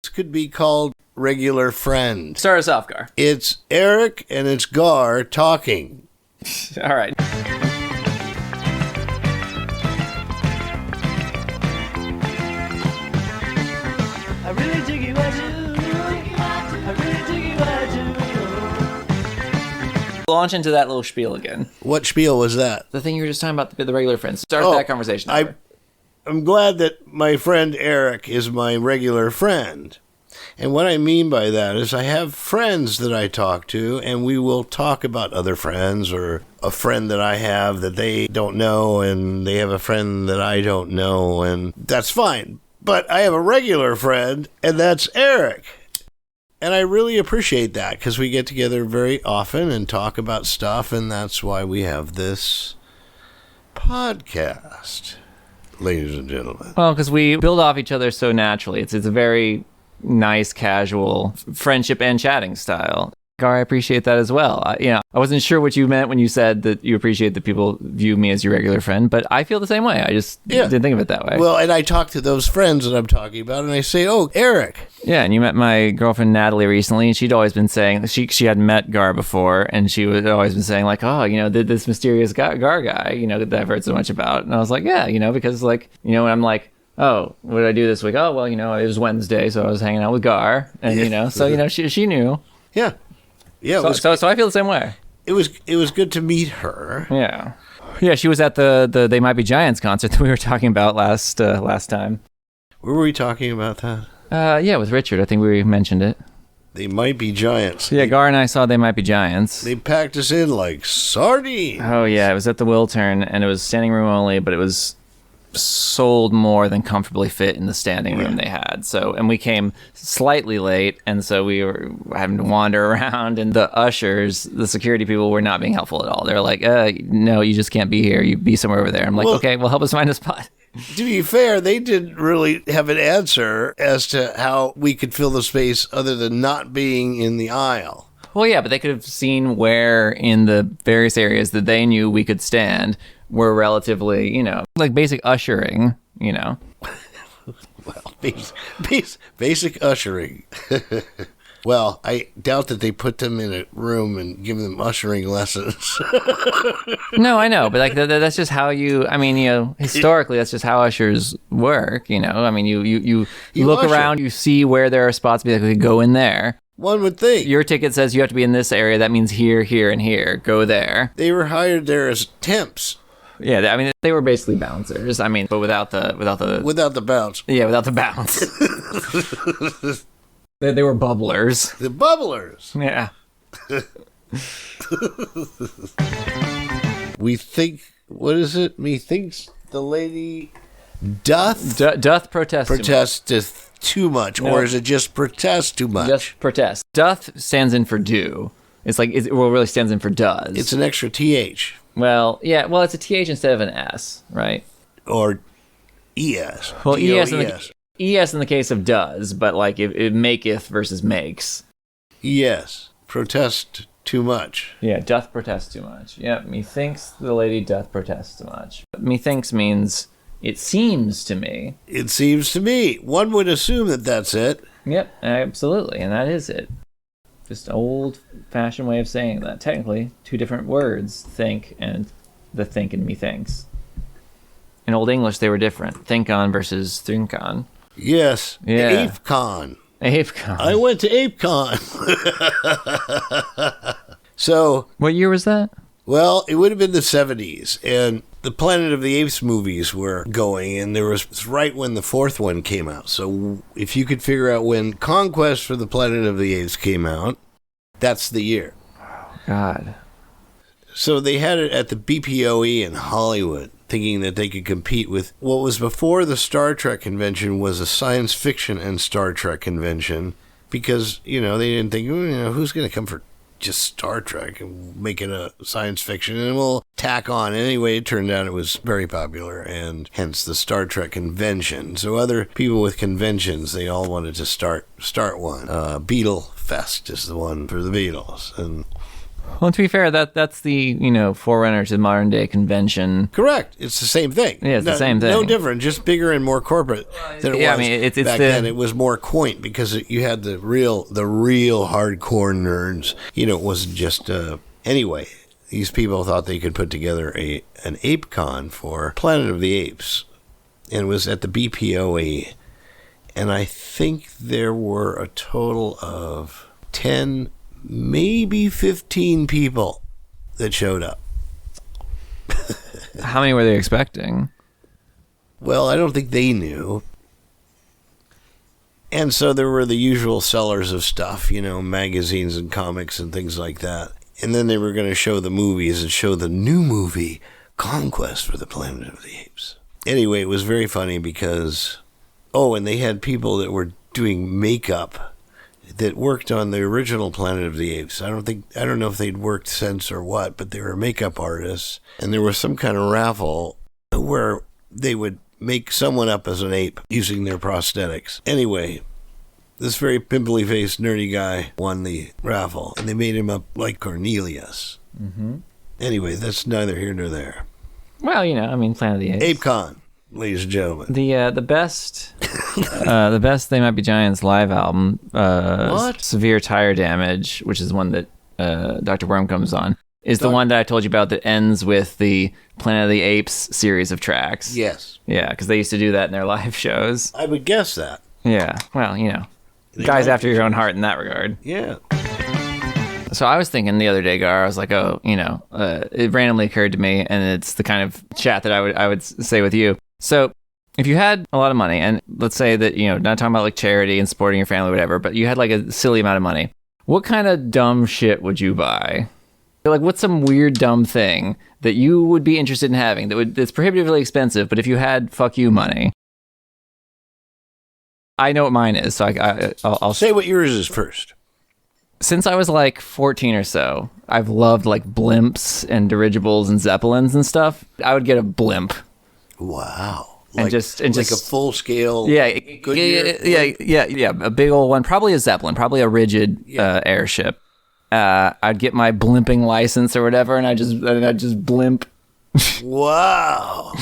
could be called regular friend. Start us off, Garr. It's Éric and it's Garr talking. All right. I really dig you, I do. I really dig you, I do. Launch into that little spiel again. What spiel was that? The thing you were just talking about, the regular friends. Start that conversation over. I'm glad that my friend Éric is my regular friend. And what I mean by that is I have friends that I talk to, and we will talk about other friends or a friend that I have that they don't know, and they have a friend that I don't know, and that's fine. But I have a regular friend, and that's Éric. And I really appreciate that because we get together very often and talk about stuff, and that's why we have this podcast, ladies and gentlemen. Well, because we build off each other so naturally. It's a very nice, casual friendship and chatting style. Garr, I appreciate that as well. I wasn't sure what you meant when you said that you appreciate that people view me as your regular friend, but I feel the same way. I just didn't think of it that way. Well, and I talk to those friends that I'm talking about, and I say, oh, Éric. Yeah, and you met my girlfriend Natalie recently, and she'd always been saying, she had met Garr before, and she had always been saying, like, oh, this mysterious Garr guy, that I've heard so much about. And I was like, yeah, because, like, when I'm like, oh, what did I do this week? Oh, well, it was Wednesday, so I was hanging out with Garr, and, so, she knew. Yeah. Yeah, so I feel the same way. It was good to meet her. Yeah. Yeah, she was at the They Might Be Giants concert that we were talking about last time. Where were we talking about that? Yeah, with Richard. I think we mentioned it. They Might Be Giants. Yeah, Garr and I saw They Might Be Giants. They packed us in like sardines. Oh, yeah, it was at the Wiltern, and it was standing room only, but it was sold more than comfortably fit in the standing room they had. So, and we came slightly late, and so we were having to wander around, and the ushers, the security people, were not being helpful at all. They're like, no, you just can't be here. You be somewhere over there. I'm like, okay, well, help us find a spot. To be fair, they didn't really have an answer as to how we could fill the space other than not being in the aisle. Well, yeah, but they could have seen where in the various areas that they knew we could stand were relatively, like basic ushering, Well, basic ushering. Well, I doubt that they put them in a room and give them ushering lessons. No, I know, but like that's just how historically that's just how ushers work, you look usher around, you see where there are spots, be like, go in there. One would think. Your ticket says you have to be in this area, that means here, here, and here. Go there. They were hired there as temps. Yeah, they were basically bouncers. But without the bounce. Yeah, without the bounce. They were bubblers. The bubblers. Yeah. We think, what is it? Methinks the lady doth protest too much, or is it just protest too much? Just protest. Doth stands in for do. It's like it really stands in for does. It's an extra th. Well, yeah. Well, it's a th instead of an s, right? Or es. Well, es in the case of does, but like it maketh versus makes. Yes. Protest too much. Yeah, doth protest too much. Yeah, methinks the lady doth protest too much. Methinks means it seems to me. It seems to me. One would assume that that's it. Yep, absolutely, and that is it. Just an old-fashioned way of saying that. Technically, two different words, think and the think and methinks. In Old English, they were different. Think on versus think on. Yes. Yeah. Apecon. Apecon. I went to Apecon. So. What year was that? Well, it would have been the 70s, and the Planet of the Apes movies were going, and it's right when the fourth one came out. So if you could figure out when Conquest for the Planet of the Apes came out, that's the year. Oh, God. So they had it at the BPOE in Hollywood, thinking that they could compete with what was before the Star Trek convention was a science fiction and Star Trek convention, because, they didn't think, who's going to come for just Star Trek and make it a science fiction, and we'll tack on. Anyway, it turned out it was very popular, and hence the Star Trek convention. So other people with conventions, they all wanted to start one. Beatle Fest is the one for the Beatles, and Well, to be fair, that's the, forerunner to modern day convention. Correct. It's the same thing. Yeah, it's the same thing. No different, just bigger and more corporate than it was. I mean, it's back then. It was more quaint because you had the real hardcore nerds. It wasn't just anyway. These people thought they could put together an Apecon for Planet of the Apes, and it was at the BPOE, and I think there were a total of 10, maybe 15 people that showed up. How many were they expecting? Well, I don't think they knew. And so there were the usual sellers of stuff, magazines and comics and things like that. And then they were going to show the movies and show the new movie, Conquest for the Planet of the Apes. Anyway, it was very funny because, and they had people that were doing makeup that worked on the original Planet of the Apes. I don't know if they'd worked since or what, but they were makeup artists. And there was some kind of raffle where they would make someone up as an ape using their prosthetics. Anyway, this very pimply-faced, nerdy guy won the raffle, and they made him up like Cornelius. Mm-hmm. Anyway, that's neither here nor there. Well, Planet of the Apes. Apecon, ladies and gentlemen. The best They Might Be Giants live album, What? Severe Tire Damage, which is the one that Dr. Worm comes on, is the one that I told you about that ends with the Planet of the Apes series of tracks. Yes. Yeah, because they used to do that in their live shows. I would guess that. Yeah, well, guys after your own heart in that regard. Yeah. So I was thinking the other day, Garr, I was like, it randomly occurred to me, and it's the kind of chat that I would say with you. So if you had a lot of money, and let's say that, not talking about like charity and supporting your family, whatever, but you had like a silly amount of money, what kind of dumb shit would you buy? Like, what's some weird, dumb thing that you would be interested in having that's prohibitively expensive, but if you had fuck you money? I know what mine is, so I'll say what yours is first. Since I was like 14 or so, I've loved like blimps and dirigibles and zeppelins and stuff. I would get a blimp. Wow. And just like a full scale. Yeah, yeah, a big old one, probably a zeppelin, probably a rigid airship. I'd get my blimping license or whatever, and I'd just blimp. Wow,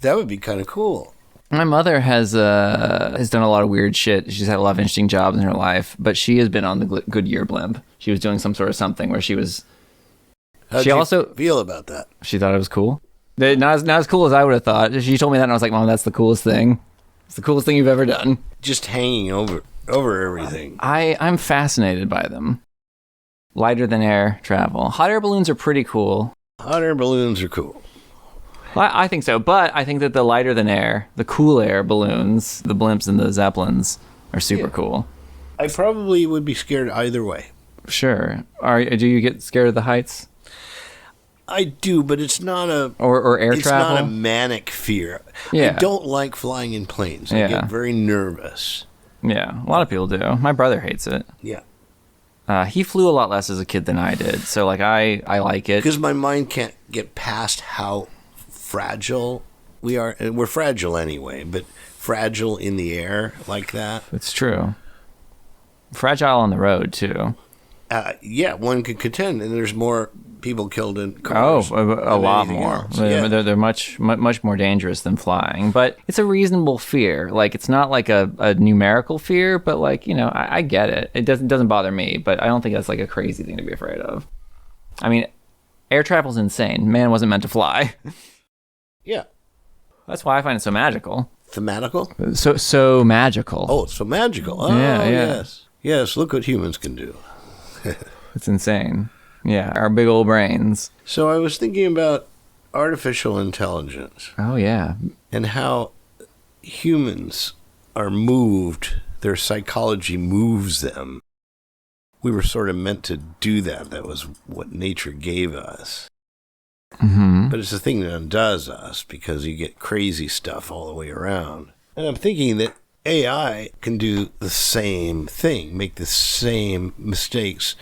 that would be kind of cool. My mother has done a lot of weird shit. She's had a lot of interesting jobs in her life, but she has been on the Goodyear blimp. She was doing some sort of something where she was. How'd you feel about that? She thought it was cool. Not as cool as I would have thought. She told me that, and I was like, Mom, that's the coolest thing. It's the coolest thing you've ever done. Just hanging over everything. I'm fascinated by them. Lighter than air travel. Hot air balloons are pretty cool. Hot air balloons are cool. Well, I think so, but I think that the lighter than air, the cool air balloons, the blimps and the zeppelins are super cool. I probably would be scared either way. Sure. Do you get scared of the heights? I do, but it's not a... Or air travel? It's not a manic fear. Yeah. I don't like flying in planes. I get very nervous. Yeah, a lot of people do. My brother hates it. Yeah. He flew a lot less as a kid than I did, so like I like it. Because my mind can't get past how fragile we are. And we're fragile anyway, but fragile in the air like that. It's true. Fragile on the road, too. Yeah, one could contend, and there's more people killed in cars. Oh, a lot more. They're much more dangerous than flying, but it's a reasonable fear. Like, it's not like a numerical fear, but like, I get it. It doesn't bother me, but I don't think that's like a crazy thing to be afraid of. I mean, air travel's insane. Man wasn't meant to fly. Yeah. That's why I find it so magical. Thematical? So magical. Oh, it's so magical. Oh, yeah. Yes, look what humans can do. It's insane. Yeah, our big old brains. So I was thinking about artificial intelligence. Oh, yeah. And how humans are moved, their psychology moves them. We were sort of meant to do that. That was what nature gave us. Mm-hmm. But it's the thing that undoes us because you get crazy stuff all the way around. And I'm thinking that AI can do the same thing, make the same mistakes.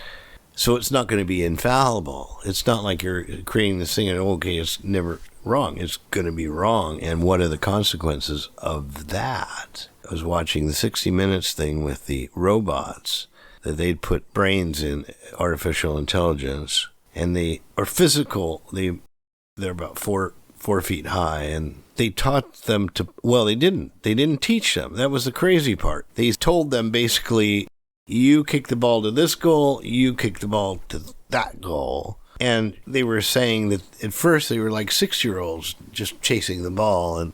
So it's not going to be infallible. It's not like you're creating this thing and, okay, it's never wrong. It's going to be wrong. And what are the consequences of that? I was watching the 60 Minutes thing with the robots, that they'd put brains in artificial intelligence and they are physical. They're about 4 feet high, and they taught them to. Well, they didn't. They didn't teach them. That was the crazy part. They told them basically, you kick the ball to this goal, you kick the ball to that goal. And they were saying that at first they were like 6-year-olds just chasing the ball, and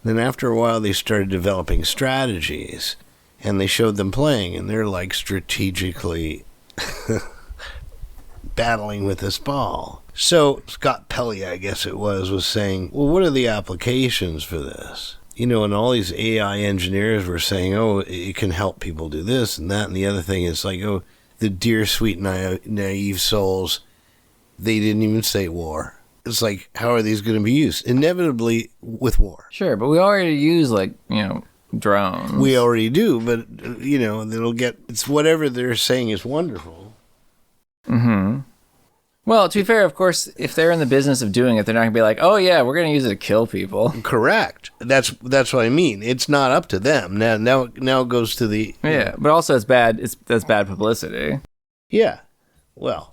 then after a while they started developing strategies, and they showed them playing, and they're like strategically battling with this ball. So Scott Pelley, I guess it was saying, well, what are the applications for this? And all these AI engineers were saying, oh, it can help people do this and that, and the other thing is like, oh, the dear, sweet, naive souls, they didn't even say war. It's like, how are these going to be used? Inevitably with war. Sure, but we already use, drones. We already do, but, it's whatever they're saying is wonderful. Mm-hmm. Well, to be fair, of course, if they're in the business of doing it, they're not going to be like, oh, yeah, we're going to use it to kill people. Correct. That's what I mean. It's not up to them. Now it goes to the... Yeah, but also that's bad publicity. Yeah. Well...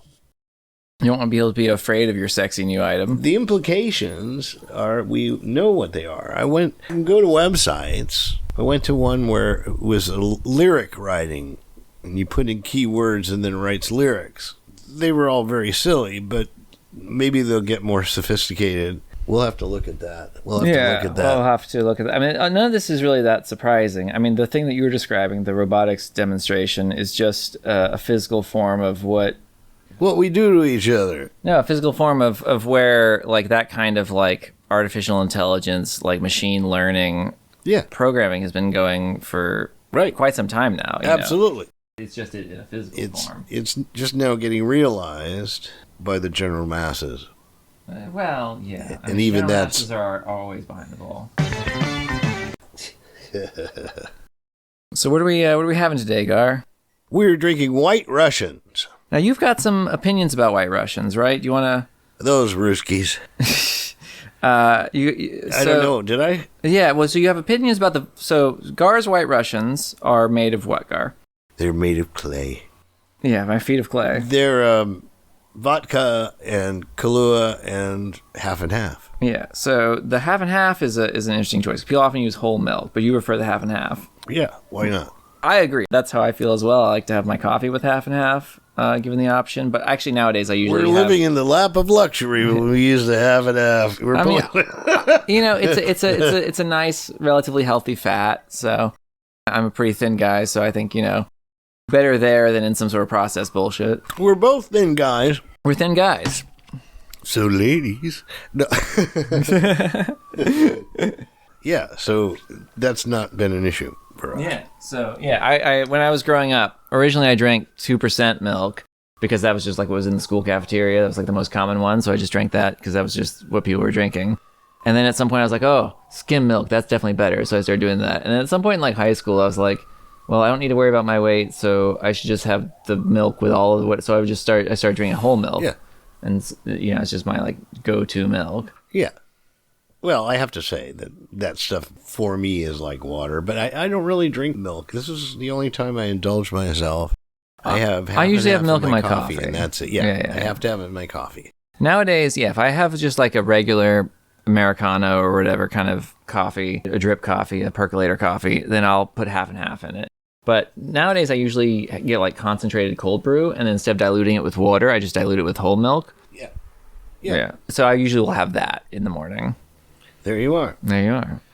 You don't want to be able to be afraid of your sexy new item. The implications are, we know what they are. You can go to websites. I went to one where it was a lyric writing, and you put in keywords and then it writes lyrics. They were all very silly, but maybe they'll get more sophisticated. We'll have to look at that. We'll have to look at that. I mean, none of this is really that surprising. I mean, the thing that you were describing, the robotics demonstration, is just a physical form of what we do to each other. No, a physical form of where, like, that kind of, like, artificial intelligence, like, machine learning programming has been going for quite some time now. Absolutely. It's just in a physical form. It's just now getting realized by the general masses. Well, yeah. And even that's... masses are always behind the ball. So what are we having today, Garr? We're drinking White Russians. Now, you've got some opinions about White Russians, right? Do you want to... Those Ruskies. I don't know. Did I? Yeah, well, so you have opinions about So, Garr's White Russians are made of what, Garr? They're made of clay. Yeah, my feet of clay. They're vodka and Kahlua and half and half. Yeah, so the half and half is an interesting choice. People often use whole milk, but you prefer the half and half. Yeah, why not? I agree. That's how I feel as well. I like to have my coffee with half and half, given the option. But actually, nowadays, I usually We're living in the lap of luxury when we use the half and half. It's a nice, relatively healthy fat. So I'm a pretty thin guy, so I think, better there than in some sort of processed bullshit. We're both thin guys. We're thin guys. So, ladies. No. Yeah, so that's not been an issue for us. Yeah, so, I when I was growing up, originally I drank 2% milk because that was just like what was in the school cafeteria. That was like the most common one, so I just drank that because that was just what people were drinking. And then at some point I was like, oh, skim milk, that's definitely better. So I started doing that. And then at some point in like high school, I was like, well, I don't need to worry about my weight, so I should just have the milk with all of what. So I started drinking whole milk. Yeah. And, it's just my like go-to milk. Yeah. Well, I have to say that stuff for me is like water, but I don't really drink milk. This is the only time I indulge myself. I usually have milk in my coffee. And that's it. Yeah, I have to have it in my coffee. Nowadays, if I have just like a regular Americano or whatever kind of coffee, a drip coffee, a percolator coffee, then I'll put half and half in it. But nowadays I usually get like concentrated cold brew, and instead of diluting it with water, I just dilute it with whole milk. Yeah. So I usually will have that in the morning. There you are.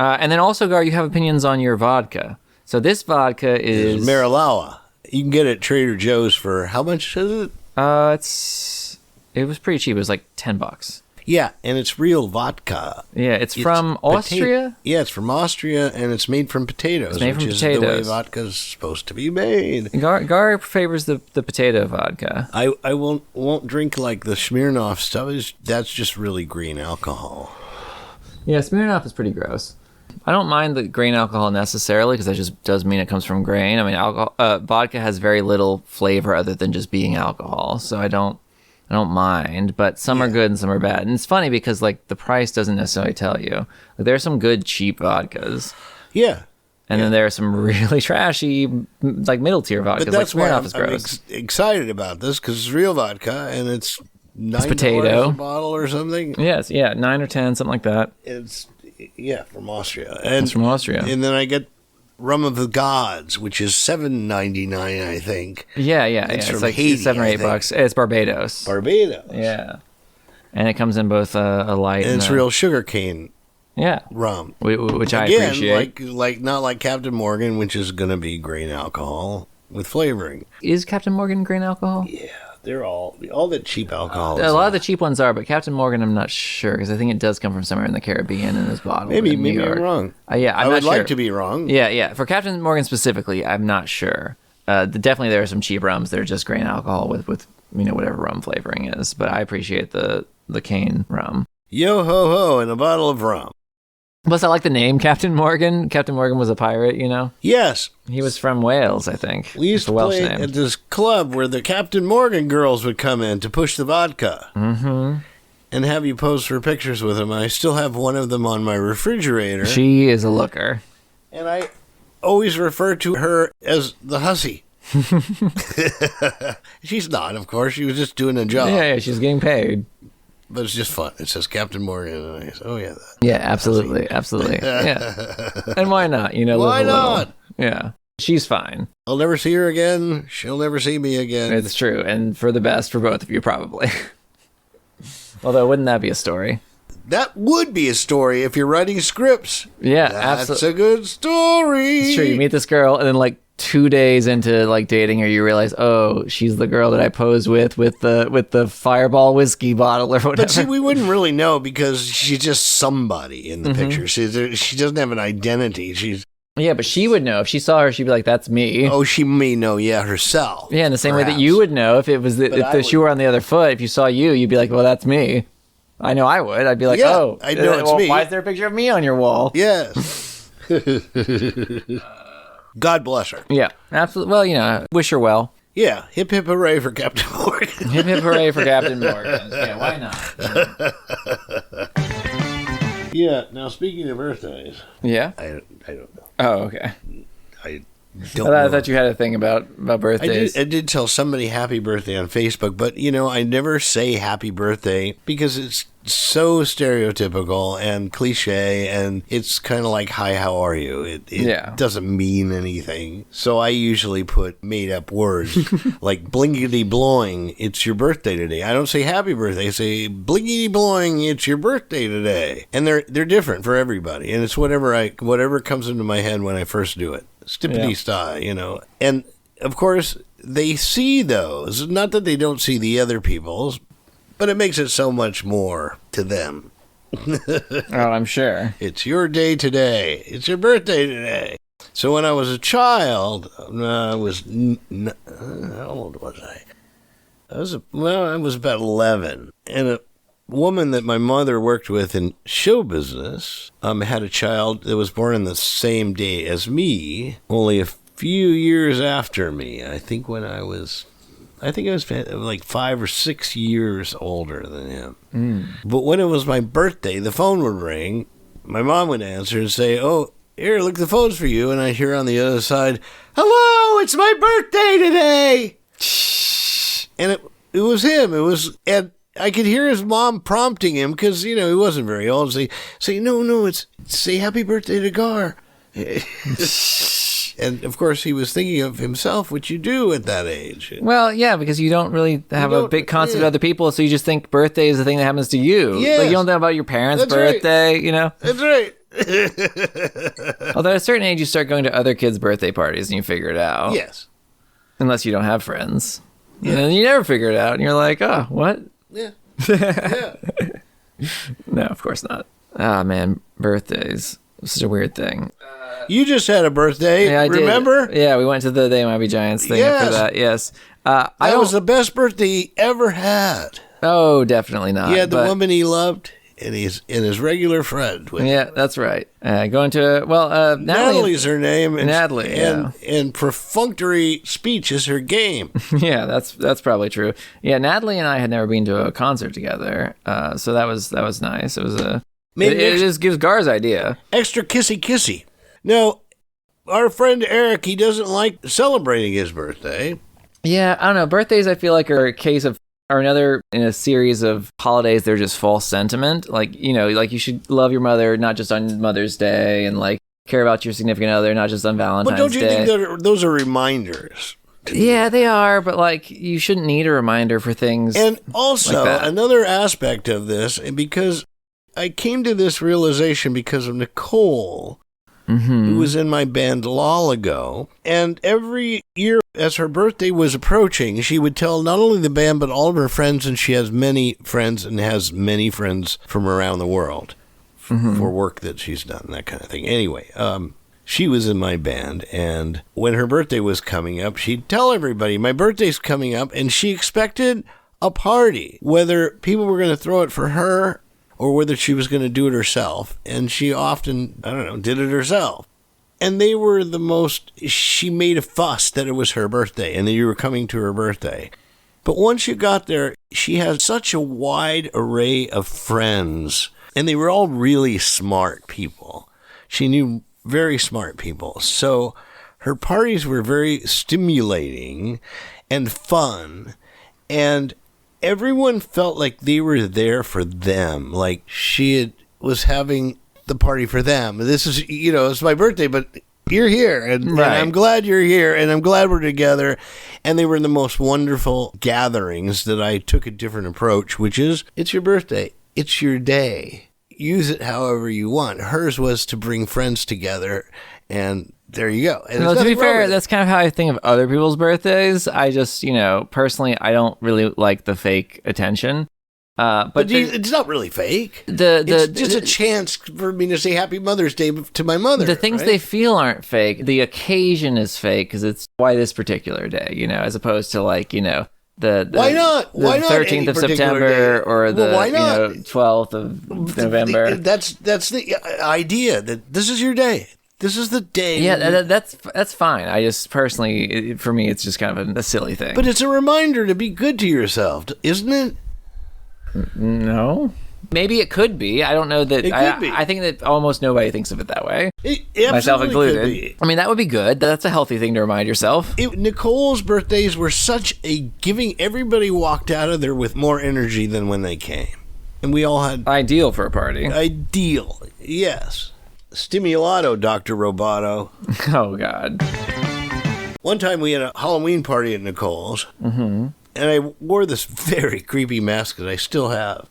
And then also, Garr, you have opinions on your vodka. So this vodka is Marilawa. You can get it at Trader Joe's for how much is it? It was pretty cheap. It was like $10. Yeah, and it's real vodka. Yeah, it's from Austria? Yeah, it's from Austria, and it's made from potatoes. It's made from potatoes. Is the way vodka's supposed to be made. Garr favors the potato vodka. I won't drink like the Smirnoff stuff. That's just really green alcohol. Yeah, Smirnoff is pretty gross. I don't mind the grain alcohol necessarily because that just does mean it comes from grain. I mean, vodka has very little flavor other than just being alcohol, so I don't mind. But some are good and some are bad. And it's funny because like the price doesn't necessarily tell you. Like, there are some good cheap vodkas. Yeah. And then there are some really trashy, like middle tier vodkas. But that's like why Smirnoff is gross. I'm excited about this because it's real vodka and it's $9 potato. a bottle or something. Yes, yeah, 9 or 10, something like that. It's from Austria. And It's from Austria. And then I get rum of the gods, which is $7.99, I think. Yeah. It's It's from like Haiti, $7 or I $8. think. It's Barbados. Barbados. Yeah. And it comes in both a light And it's a, real sugarcane yeah, rum. which I Again, appreciate. like not like Captain Morgan, which is going to be grain alcohol with flavoring. Is Captain Morgan grain alcohol? Yeah, they're all that cheap alcohol. A lot of the cheap ones are, but Captain Morgan, I'm not sure because I think it does come from somewhere in the Caribbean in this bottle. maybe in New York. I'm wrong. Yeah, I I'm would not sure. like to be wrong. Yeah. For Captain Morgan specifically, I'm not sure. Definitely, there are some cheap rums that are just grain alcohol with whatever rum flavoring is. But I appreciate the cane rum. Yo ho ho, and a bottle of rum. Plus, I like the name Captain Morgan. Captain Morgan was a pirate, Yes, He was from Wales, I think. we used It's a to Welsh play name. at this club where the Captain Morgan girls would come in to push the vodka. Mm-hmm. And have you pose for pictures with them. I still have one of them on my refrigerator. She is a looker. And I always refer to her as the hussy. She's not, of course. She was just doing a job. Yeah, she's getting paid. But it's just fun. It says Captain Morgan. And I say, oh, yeah. Yeah, absolutely. Yeah. And why not? Why live a little. not? Yeah. She's fine. I'll never see her again. She'll never see me again. It's true. And for the best for both of you, probably. Although, wouldn't that be a story? That would be a story if you're writing scripts. Yeah, That's absolutely. a good story. It's true. You meet this girl, and then 2 days into dating her, you realize, oh, she's the girl that I posed with the Fireball whiskey bottle or whatever. But see, we wouldn't really know because she's just somebody in the Mm-hmm. picture. She doesn't have an identity. She's Yeah, but she would know. If she saw her, she'd be like, that's me. she may know, herself. Yeah, in the same way that perhaps. you would know if it was I if the shoe would- were on the other foot. If you saw you, you'd be like, well, that's me. I know I would. I'd be like, Yeah, oh, I know it's well, me. Why is there a picture of me on your wall? Yes. God bless her. Yeah, absolutely. Well, wish her well. Yeah, hip hip hooray for Captain Morgan. Hip hip hooray for Captain Morgan. Yeah, why not? Yeah. Now speaking of birthdays, Yeah. I don't know. Oh, okay. I I don't thought, I know. thought you had a thing about birthdays. I did tell somebody happy birthday on Facebook, but I never say happy birthday because it's so stereotypical and cliche, and it's kind of like, hi, how are you? It doesn't mean anything. So I usually put made up words like blinkety blowing, it's your birthday today. I don't say happy birthday, I say blinkety blowing, it's your birthday today. And they're different for everybody, and it's whatever comes into my head when I first do it. Stippity style, And of course, they see those. Not that they don't see the other people's, but it makes it so much more to them. Oh, I'm sure. It's your day today. It's your birthday today. So when I was a child, I was how old was I? I was about 11, and a woman that my mother worked with in show business had a child that was born on the same day as me, only a few years after me. I think I was like 5 or 6 years older than him. But when it was my birthday, the phone would ring. My mom would answer and say, "Oh, here, look, the phone's for you." And I'd hear on the other side, "Hello, it's my birthday today." And it was him. And I could hear his mom prompting him because, he wasn't very old. Say, no, say happy birthday to Garr. And, of course, he was thinking of himself, which you do at that age. Well, yeah, because you don't really have a big concept of other people, so you just think birthday is the thing that happens to you. Yes. You don't know about your parents' That's right. birthday, That's right. Although at a certain age, you start going to other kids' birthday parties and you figure it out. Yes. Unless you don't have friends. Yeah. And you never figure it out, and you're like, oh, what? Yeah. Yeah. No, of course not. Ah, man, birthdays. This is a weird thing. You just had a birthday, Yeah, I did. remember? Yeah, we went to the They Might Be Giants thing Yes. for that, yes. That was the best birthday he ever had. Oh, definitely not. He had the but- woman he loved and his regular friend. With Yeah, that's right. Going to, Natalie's her name. And Natalie, and perfunctory speech is her game. Yeah, that's probably true. Yeah, Natalie and I had never been to a concert together, so that was nice. It was it just gives Gar's idea. Extra kissy. No, our friend Éric, he doesn't like celebrating his birthday. Yeah, I don't know. Birthdays, I feel like, are a case of are another in a series of holidays. They're just false sentiment. Like, like you should love your mother, not just on Mother's Day, and like care about your significant other, not just on Valentine's Day. But don't you think that those are reminders? Yeah, they are, but like you shouldn't need a reminder for things. And also, like another aspect of this, because I came to this realization because of Nicole, who was in my band long ago. And every year, as her birthday was approaching, she would tell not only the band, but all of her friends, and she has many friends and has many friends from around the world for work that she's done, that kind of thing. Anyway, she was in my band, and when her birthday was coming up, she'd tell everybody, my birthday's coming up, and she expected a party, whether people were going to throw it for her or whether she was going to do it herself. And she often, did it herself. And they were she made a fuss that it was her birthday and that you were coming to her birthday. But once you got there, she had such a wide array of friends, and they were all really smart people. She knew very smart people. So her parties were very stimulating and fun, and everyone felt like they were there for them. Like was having the party for them. This is, it's my birthday, but you're here, and I'm glad you're here, and I'm glad we're together. And they were the most wonderful gatherings that I took a different approach, which is, it's your birthday. It's your day. Use it however you want. Hers was to bring friends together, and there you go. And to be fair, that's kind of how I think of other people's birthdays. I just, personally, I don't really like the fake attention. But it's not really fake. It's just a chance for me to say Happy Mother's Day to my mother. The things they feel aren't fake. The occasion is fake because it's why this particular day, as opposed to like, the why not? The 13th of September day? or the 12th of November. That's the idea that this is your day. This is the day. Yeah, that's fine. I just personally, for me, it's just kind of a silly thing. But it's a reminder to be good to yourself, isn't it? No. Maybe it could be. I don't know that. It could be. I think that almost nobody thinks of it that way. Myself included. Could be. I mean, that would be good. That's a healthy thing to remind yourself. Nicole's birthdays were such a giving. Everybody walked out of there with more energy than when they came. And we all had... Ideal for a party. Ideal. Yes. Stimulato, Dr. Roboto. Oh, God. One time we had a Halloween party at Nicole's. And I wore this very creepy mask that I still have.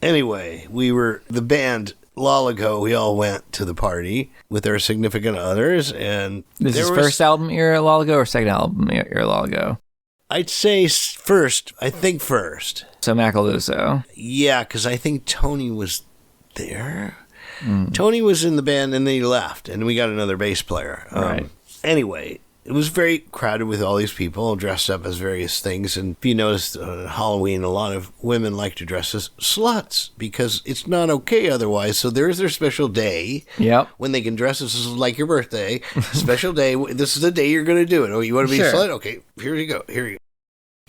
Anyway, we were the band long ago. We all went to the party with our significant others, and this is first album era long ago or second album era long ago? I'd say first. I think first. So Macaluso. Yeah, because I think Tony was there. Tony was in the band, and then he left, and we got another bass player. Right. Anyway. It was very crowded with all these people dressed up as various things. And if you notice, Halloween, a lot of women like to dress as sluts because it's not okay otherwise. So there's their special day when they can dress as like your birthday. Special day. This is the day you're going to do it. Oh, you want to be a slut? Okay, here you go. Here you go.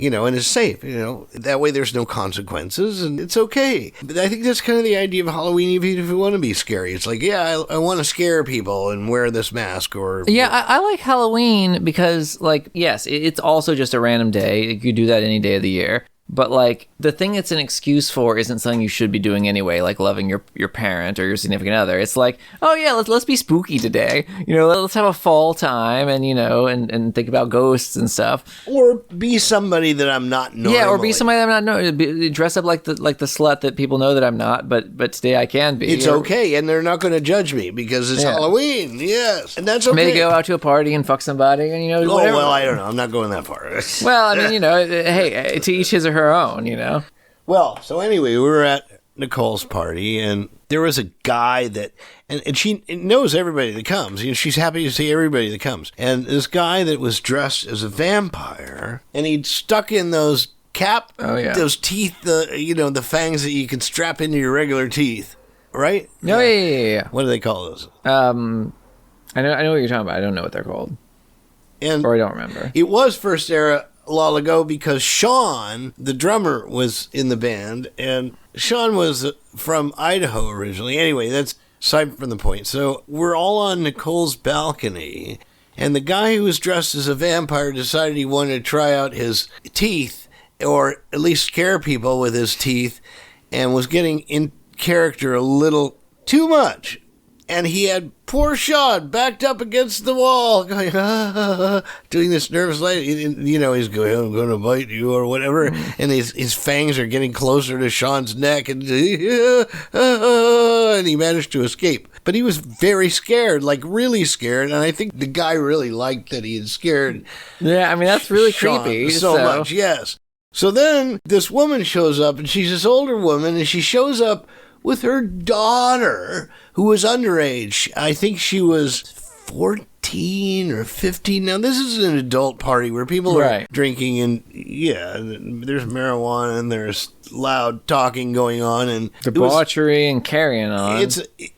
And it's safe, that way there's no consequences and it's okay. But I think that's kind of the idea of Halloween, even if you want to be scary. It's like, I want to scare people and wear this mask or... Yeah, I like Halloween because, like, yes, it's also just a random day. You could do that any day of the year. But, like, the thing it's an excuse for isn't something you should be doing anyway, like loving your parent or your significant other. It's like, oh, yeah, let's be spooky today. Let's have a fall time and, and think about ghosts and stuff. Or be somebody that I'm not normally. Yeah, or be somebody that I'm not knowing. Dress up like the slut that people know that I'm not, but today I can be. It's okay, and they're not going to judge me because it's Halloween, yes. And that's okay. Maybe go out to a party and fuck somebody and, whatever. Well, I don't know. I'm not going that far. Well, I mean, hey, to each his or her own, Well, so anyway, we were at Nicole's party, and there was a guy that, and she knows everybody that comes. She's happy to see everybody that comes. And this guy that was dressed as a vampire, and he'd stuck in those those teeth, the fangs that you can strap into your regular teeth, right? No, yeah. What do they call those? I know what you're talking about. I don't know what they're called, or I don't remember. It was first era a while ago because Sean, the drummer, was in the band, and Sean was from Idaho originally. Anyway, that's aside from the point. So we're all on Nicole's balcony, and the guy who was dressed as a vampire decided he wanted to try out his teeth or at least scare people with his teeth, and was getting in character a little too much. And he had poor Sean backed up against the wall, going, doing this nervous light. He's going, I'm going to bite you or whatever. And his fangs are getting closer to Sean's neck. And he managed to escape. But he was very scared, like really scared. And I think the guy really liked that he had scared. Yeah, I mean, that's really Sean creepy. so much, yes. So then this woman shows up, and she's this older woman, and she shows up with her daughter, who was underage. I think she was 14 or 15. Now, this is an adult party where people are drinking, and there's marijuana, and there's loud talking going on, and debauchery and carrying on.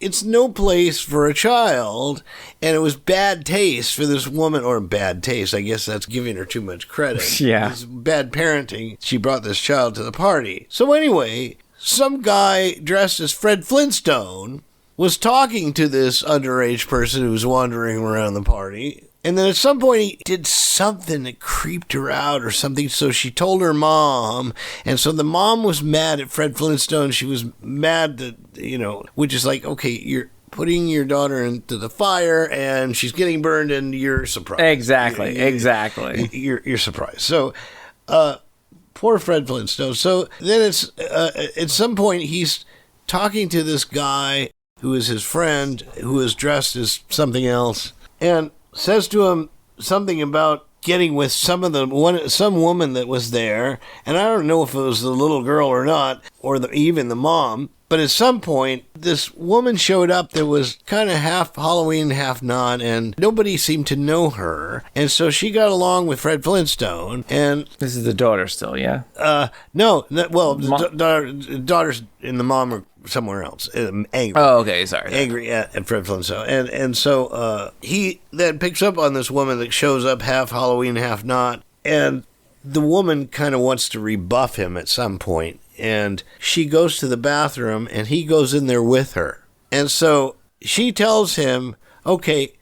It's no place for a child, and it was bad taste for this woman, or bad taste. I guess that's giving her too much credit. Yeah. It's bad parenting. She brought this child to the party. So anyway, some guy dressed as Fred Flintstone was talking to this underage person who was wandering around the party. And then at some point he did something that creeped her out or something. So she told her mom. And so the mom was mad at Fred Flintstone. She was mad that, which is like, okay, you're putting your daughter into the fire and she's getting burned and you're surprised. Exactly. You're surprised. So, poor Fred Flintstone. So then it's at some point he's talking to this guy who is his friend, who is dressed as something else, and says to him something about getting with some woman that was there, and I don't know if it was the little girl or not, or even the mom. But at some point, this woman showed up that was kind of half Halloween, half not, and nobody seemed to know her. And so she got along with Fred Flintstone. And this is the daughter still, yeah? No. Well, the daughters and the mom are somewhere else. Angry. Oh, okay, sorry. Angry at Fred Flintstone. And so he then picks up on this woman that shows up half Halloween, half not. And the woman kind of wants to rebuff him at some point. And she goes to the bathroom, and he goes in there with her. And so she tells him, okay,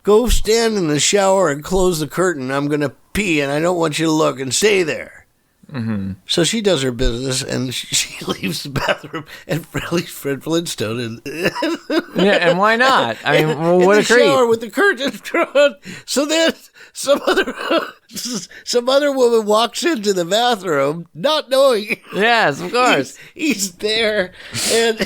go stand in the shower and close the curtain. I'm going to pee, and I don't want you to look, and stay there. Mm-hmm. So she does her business, and she leaves the bathroom, and leaves Fred Flintstone. And yeah, and why not? I mean, what a creep. Shower with the curtain drawn. So then some other woman walks into the bathroom, not knowing. Yes, of course. He's there, and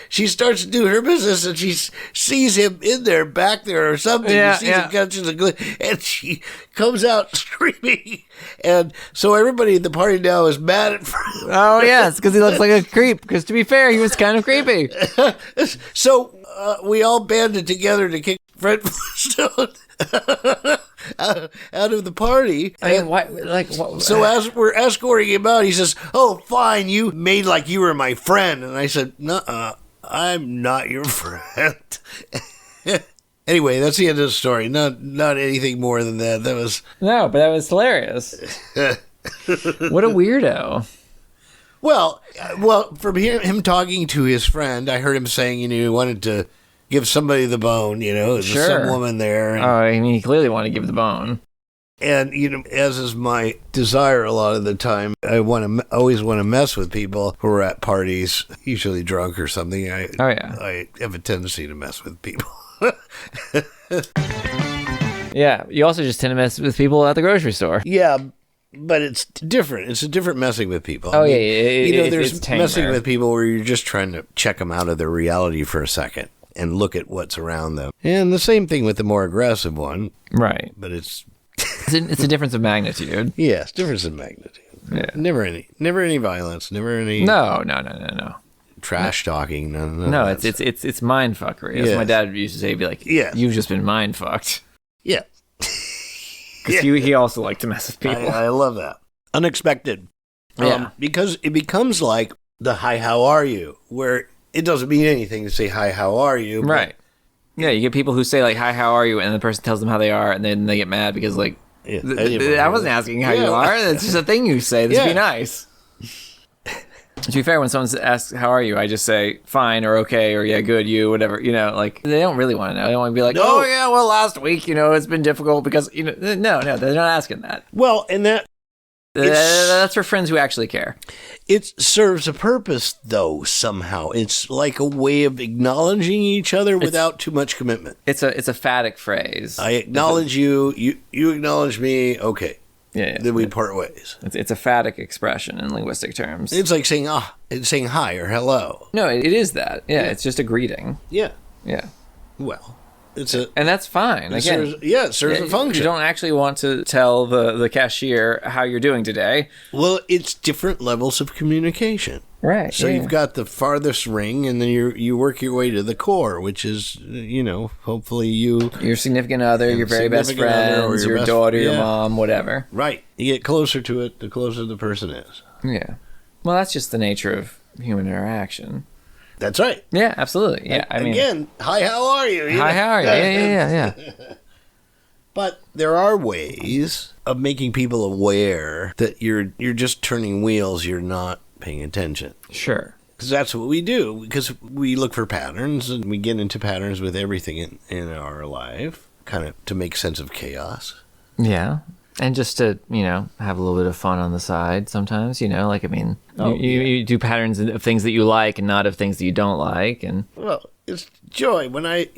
she starts to do her business, and she sees him in there, back there, or something. Yeah, she sees him catches a glimpse, and she comes out screaming. And so everybody at the party now is mad at Fred. Oh, yes, because he looks like a creep. Because to be fair, he was kind of creepy. So we all banded together to kick Fred Flintstone out of the party. I mean, what? So as we're escorting him out, he says, "Oh, fine, you made like you were my friend." And I said, "Nuh-uh, I'm not your friend." Anyway, that's the end of the story. Not anything more than that. No, but that was hilarious. What a weirdo. Well, from him talking to his friend, I heard him saying, he wanted to give somebody the bone, there's Sure. some woman there. And, I mean, he clearly wanted to give the bone. And, as is my desire a lot of the time, I always want to mess with people who are at parties, usually drunk or something. I have a tendency to mess with people. Yeah, you also just tend to mess with people at the grocery store. Yeah, but it's different. It's a different messing with people. Oh, yeah. There's it's messing tamer. with people where you're just trying to check them out of their reality for a second and look at what's around them. And the same thing with the more aggressive one. Right. But it's a difference of magnitude. Yes, difference in magnitude. Yeah. Never any violence. Never any. No. Trash talking. No, it's mind fuckery. As my dad used to say, he'd be like, Yeah. you've just been mind fucked. Yeah. Because he also liked to mess with people. I love that. Unexpected. Yeah. Because it becomes like the hi, how are you? Where it doesn't mean anything to say hi, how are you? Right. Yeah, you get people who say, like, hi, how are you? And the person tells them how they are, and then they get mad because, like, I wasn't asking how you are. That's just a thing you say. Just be nice. To be fair, when someone asks, how are you? I just say, fine, or okay, or yeah, good, you, whatever. Like, they don't really want to know. They don't want to be like, oh, yeah, well, last week, it's been difficult because, no, they're not asking that. Well, and that's for friends who actually care. It serves a purpose, though, somehow. It's like a way of acknowledging each other without too much commitment. It's a phatic phrase. I acknowledge you acknowledge me, okay. Yeah. Then we part ways. It's a phatic expression in linguistic terms. It's like saying hi or hello. No, it is that. Yeah, it's just a greeting. Yeah. Yeah. Well, and that's fine. It serves a function. You don't actually want to tell the cashier how you're doing today. Well, it's different levels of communication. Right. So you've got the farthest ring, and then you work your way to the core, which is, hopefully your significant other, your very best friends, your daughter, your mom, whatever. Right. You get closer to it, the closer the person is. Yeah. Well, that's just the nature of human interaction. That's right. Yeah, absolutely. Yeah, again, hi, how are you? Hi, how are you? Yeah. But there are ways of making people aware that you're just turning wheels. You're not paying attention. Sure. Because that's what we do. Because we look for patterns, and we get into patterns with everything in our life, kind of to make sense of chaos. Yeah. And just to, have a little bit of fun on the side sometimes, you do patterns of things that you like and not of things that you don't like. And well, it's joy. When I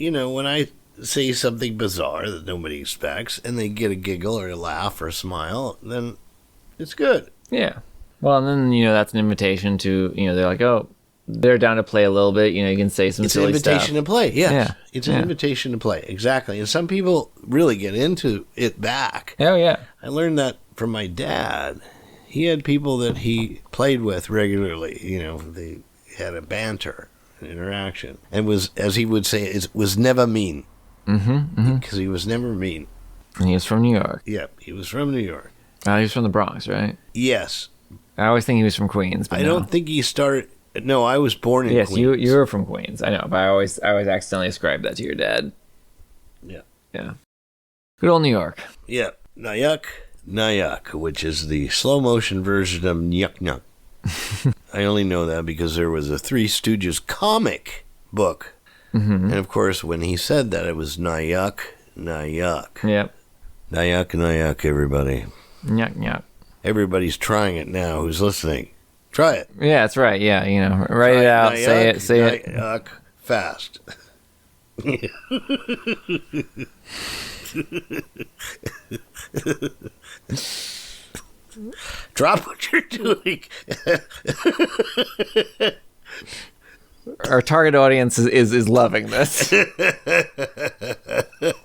say something bizarre that nobody expects and they get a giggle or a laugh or a smile, then it's good. Yeah. Well, and then, that's an invitation to, they're like, oh, they're down to play a little bit. You can say some silly stuff. It's an invitation to play, yes. Yeah. It's an invitation to play, exactly. And some people really get into it back. Oh, yeah. I learned that from my dad. He had people that he played with regularly. They had a banter, an interaction. And was, as he would say, it was never mean. Mm-hmm. Because he was never mean. And he was from New York. Yep, he was from New York. He was from the Bronx, right? Yes. I always think he was from Queens, but I don't think he started... No, I was born in Queens. Yes, you were from Queens. I know, but I always accidentally ascribed that to your dad. Yeah. Yeah. Good old New York. Yeah. Nayak, which is the slow motion version of Nyuk Nyuk. I only know that because there was a Three Stooges comic book. Mm-hmm. And of course, when he said that, it was Nayak. Yep. Nayak, everybody. Nyuk. Everybody's trying it now who's listening. Try it. Yeah, that's right. Yeah, write it out. Nayak, say it. Nayak, fast. Drop what you're doing. Our target audience is loving this.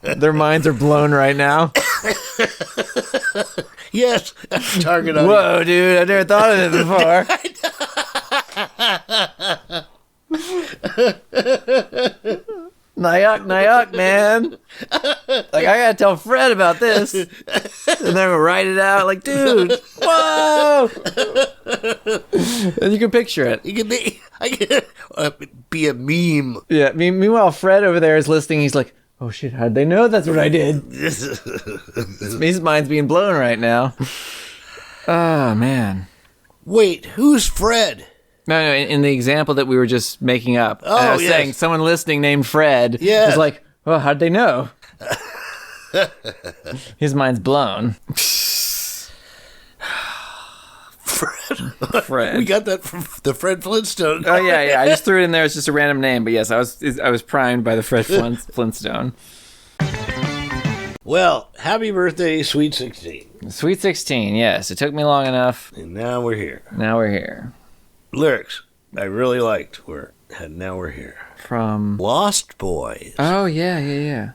Their minds are blown right now. Yes, target audience. Whoa, dude! I never thought of it before. Nayak, man. Like, I gotta tell Fred about this. And then we'll write it out. Like, dude, whoa! And you can picture it. I can be a meme. Yeah, meanwhile, Fred over there is listening. He's like, oh shit, how'd they know that's what I did? His mind's being blown right now. Oh, man. Wait, who's Fred? No, in the example that we were just making up. Oh, I was yes. saying someone listening named Fred was like, well, how'd they know? His mind's blown. Fred. We got that from the Fred Flintstone. Oh, yeah. I just threw it in there. It's just a random name. But yes, I was primed by the Fred Flintstone. Well, happy birthday, Sweet 16. Sweet 16, yes. It took me long enough. And now we're here. Lyrics I really liked Now We're Here. From Lost Boys. Oh, yeah.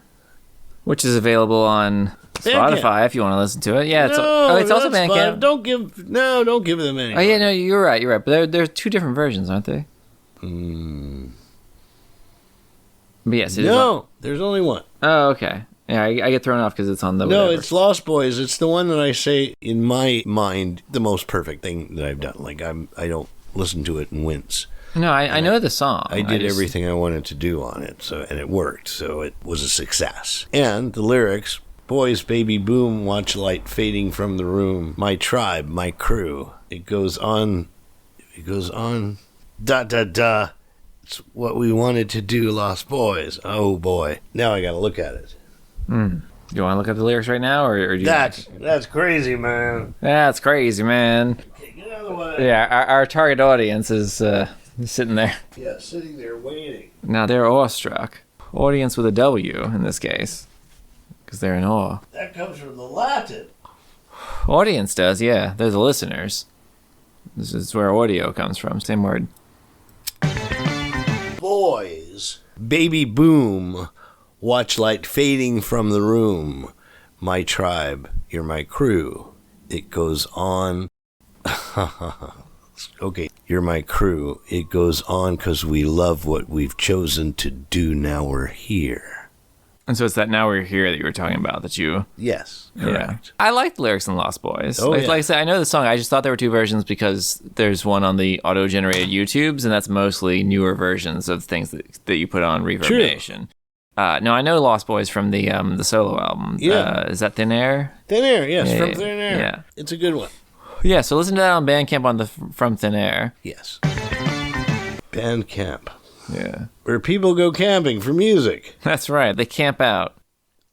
Which is available on Spotify if you want to listen to it. Yeah, it's also Bandcamp. Don't give them any. Oh, yeah, no, you're right. But there are two different versions, aren't they? But yes, it is. No, there's only one. Oh, okay. Yeah, I get thrown off because it's on the. No, whatever. it's Lost Boys. It's the one that I say in my mind the most perfect thing that I've done. Like I don't listen to it and wince. No, I know the song. I did everything I wanted to do on it, and it worked. So it was a success. And the lyrics: "Boys, baby, boom, watch light fading from the room. My tribe, my crew." It goes on It goes on. Da da da. It's what we wanted to do, Lost Boys. Oh boy. Now I gotta look at it. Do you want to look up the lyrics right now, or do you? That's crazy, man. That's crazy, man. Okay, get out of the way. Yeah, our target audience is sitting there. Yeah, sitting there waiting. Now they're awestruck. Audience with a W in this case, because they're in awe. That comes from the Latin. Audience does, yeah. They're the listeners. This is where audio comes from. Same word. Boys. Baby boom. Watch light fading from the room. My tribe, you're my crew. It goes on. Okay, you're my crew. It goes on because we love what we've chosen to do. Now we're here. And so it's that now we're here that you were talking about, that you... Yes, correct. Yeah. I like the lyrics in Lost Boys. Oh, like I said, I know the song. I just thought there were two versions because there's one on the auto-generated YouTubes, and that's mostly newer versions of things that you put on Reverb True. Nation. No, I know Lost Boys from the solo album. Yeah. Is that Thin Air? Thin Air, yes, Yeah, from yeah, Thin Air. yeah. It's a good one. Yeah, so listen to that on Bandcamp on the From Thin Air. Yes. Band camp. Yeah. Where people go camping for music. That's right. They camp out.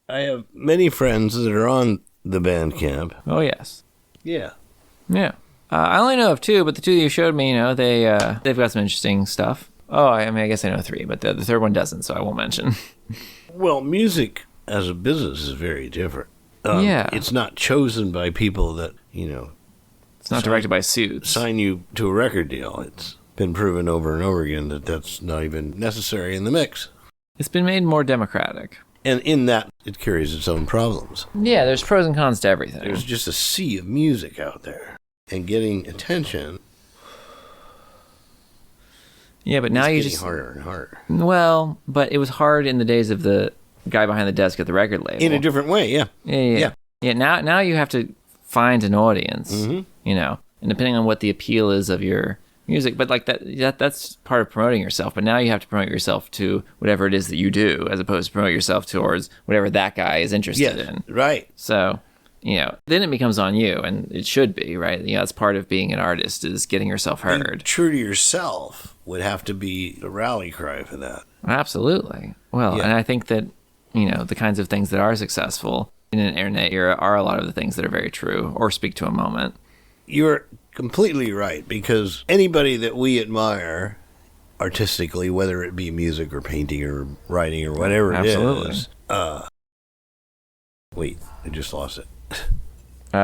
I have many friends that are on the band camp. Oh, yes. Yeah. Yeah. I only know of two, but the two that you showed me, they've got some interesting stuff. Oh, I mean, I guess I know three, but the third one doesn't, so I won't mention. Well, music as a business is very different. Yeah. It's not chosen by people that, It's not directed by suits. sign you to a record deal. It's been proven over and over again that that's not even necessary in the mix. It's been made more democratic. And in that, it carries its own problems. Yeah, there's pros and cons to everything. There's just a sea of music out there. And getting attention Yeah, but now is you getting just... harder and harder. Well, but it was hard in the days of the guy behind the desk at the record label. In a different way, yeah. Yeah. Now you have to find an audience, Mm-hmm. and depending on what the appeal is of your music, but like that's part of promoting yourself. But now you have to promote yourself to whatever it is that you do, as opposed to promote yourself towards whatever that guy is interested Yes, in. right. So, then it becomes on you, and it should be, right? That's part of being an artist, is getting yourself heard. And true to yourself would have to be the rally cry for that. Absolutely. Well, Yeah. and I think that, the kinds of things that are successful in an internet era are a lot of the things that are very true or speak to a moment. You're completely right, because anybody that we admire artistically, whether it be music or painting or writing or whatever Absolutely. it is. Wait, I just lost it.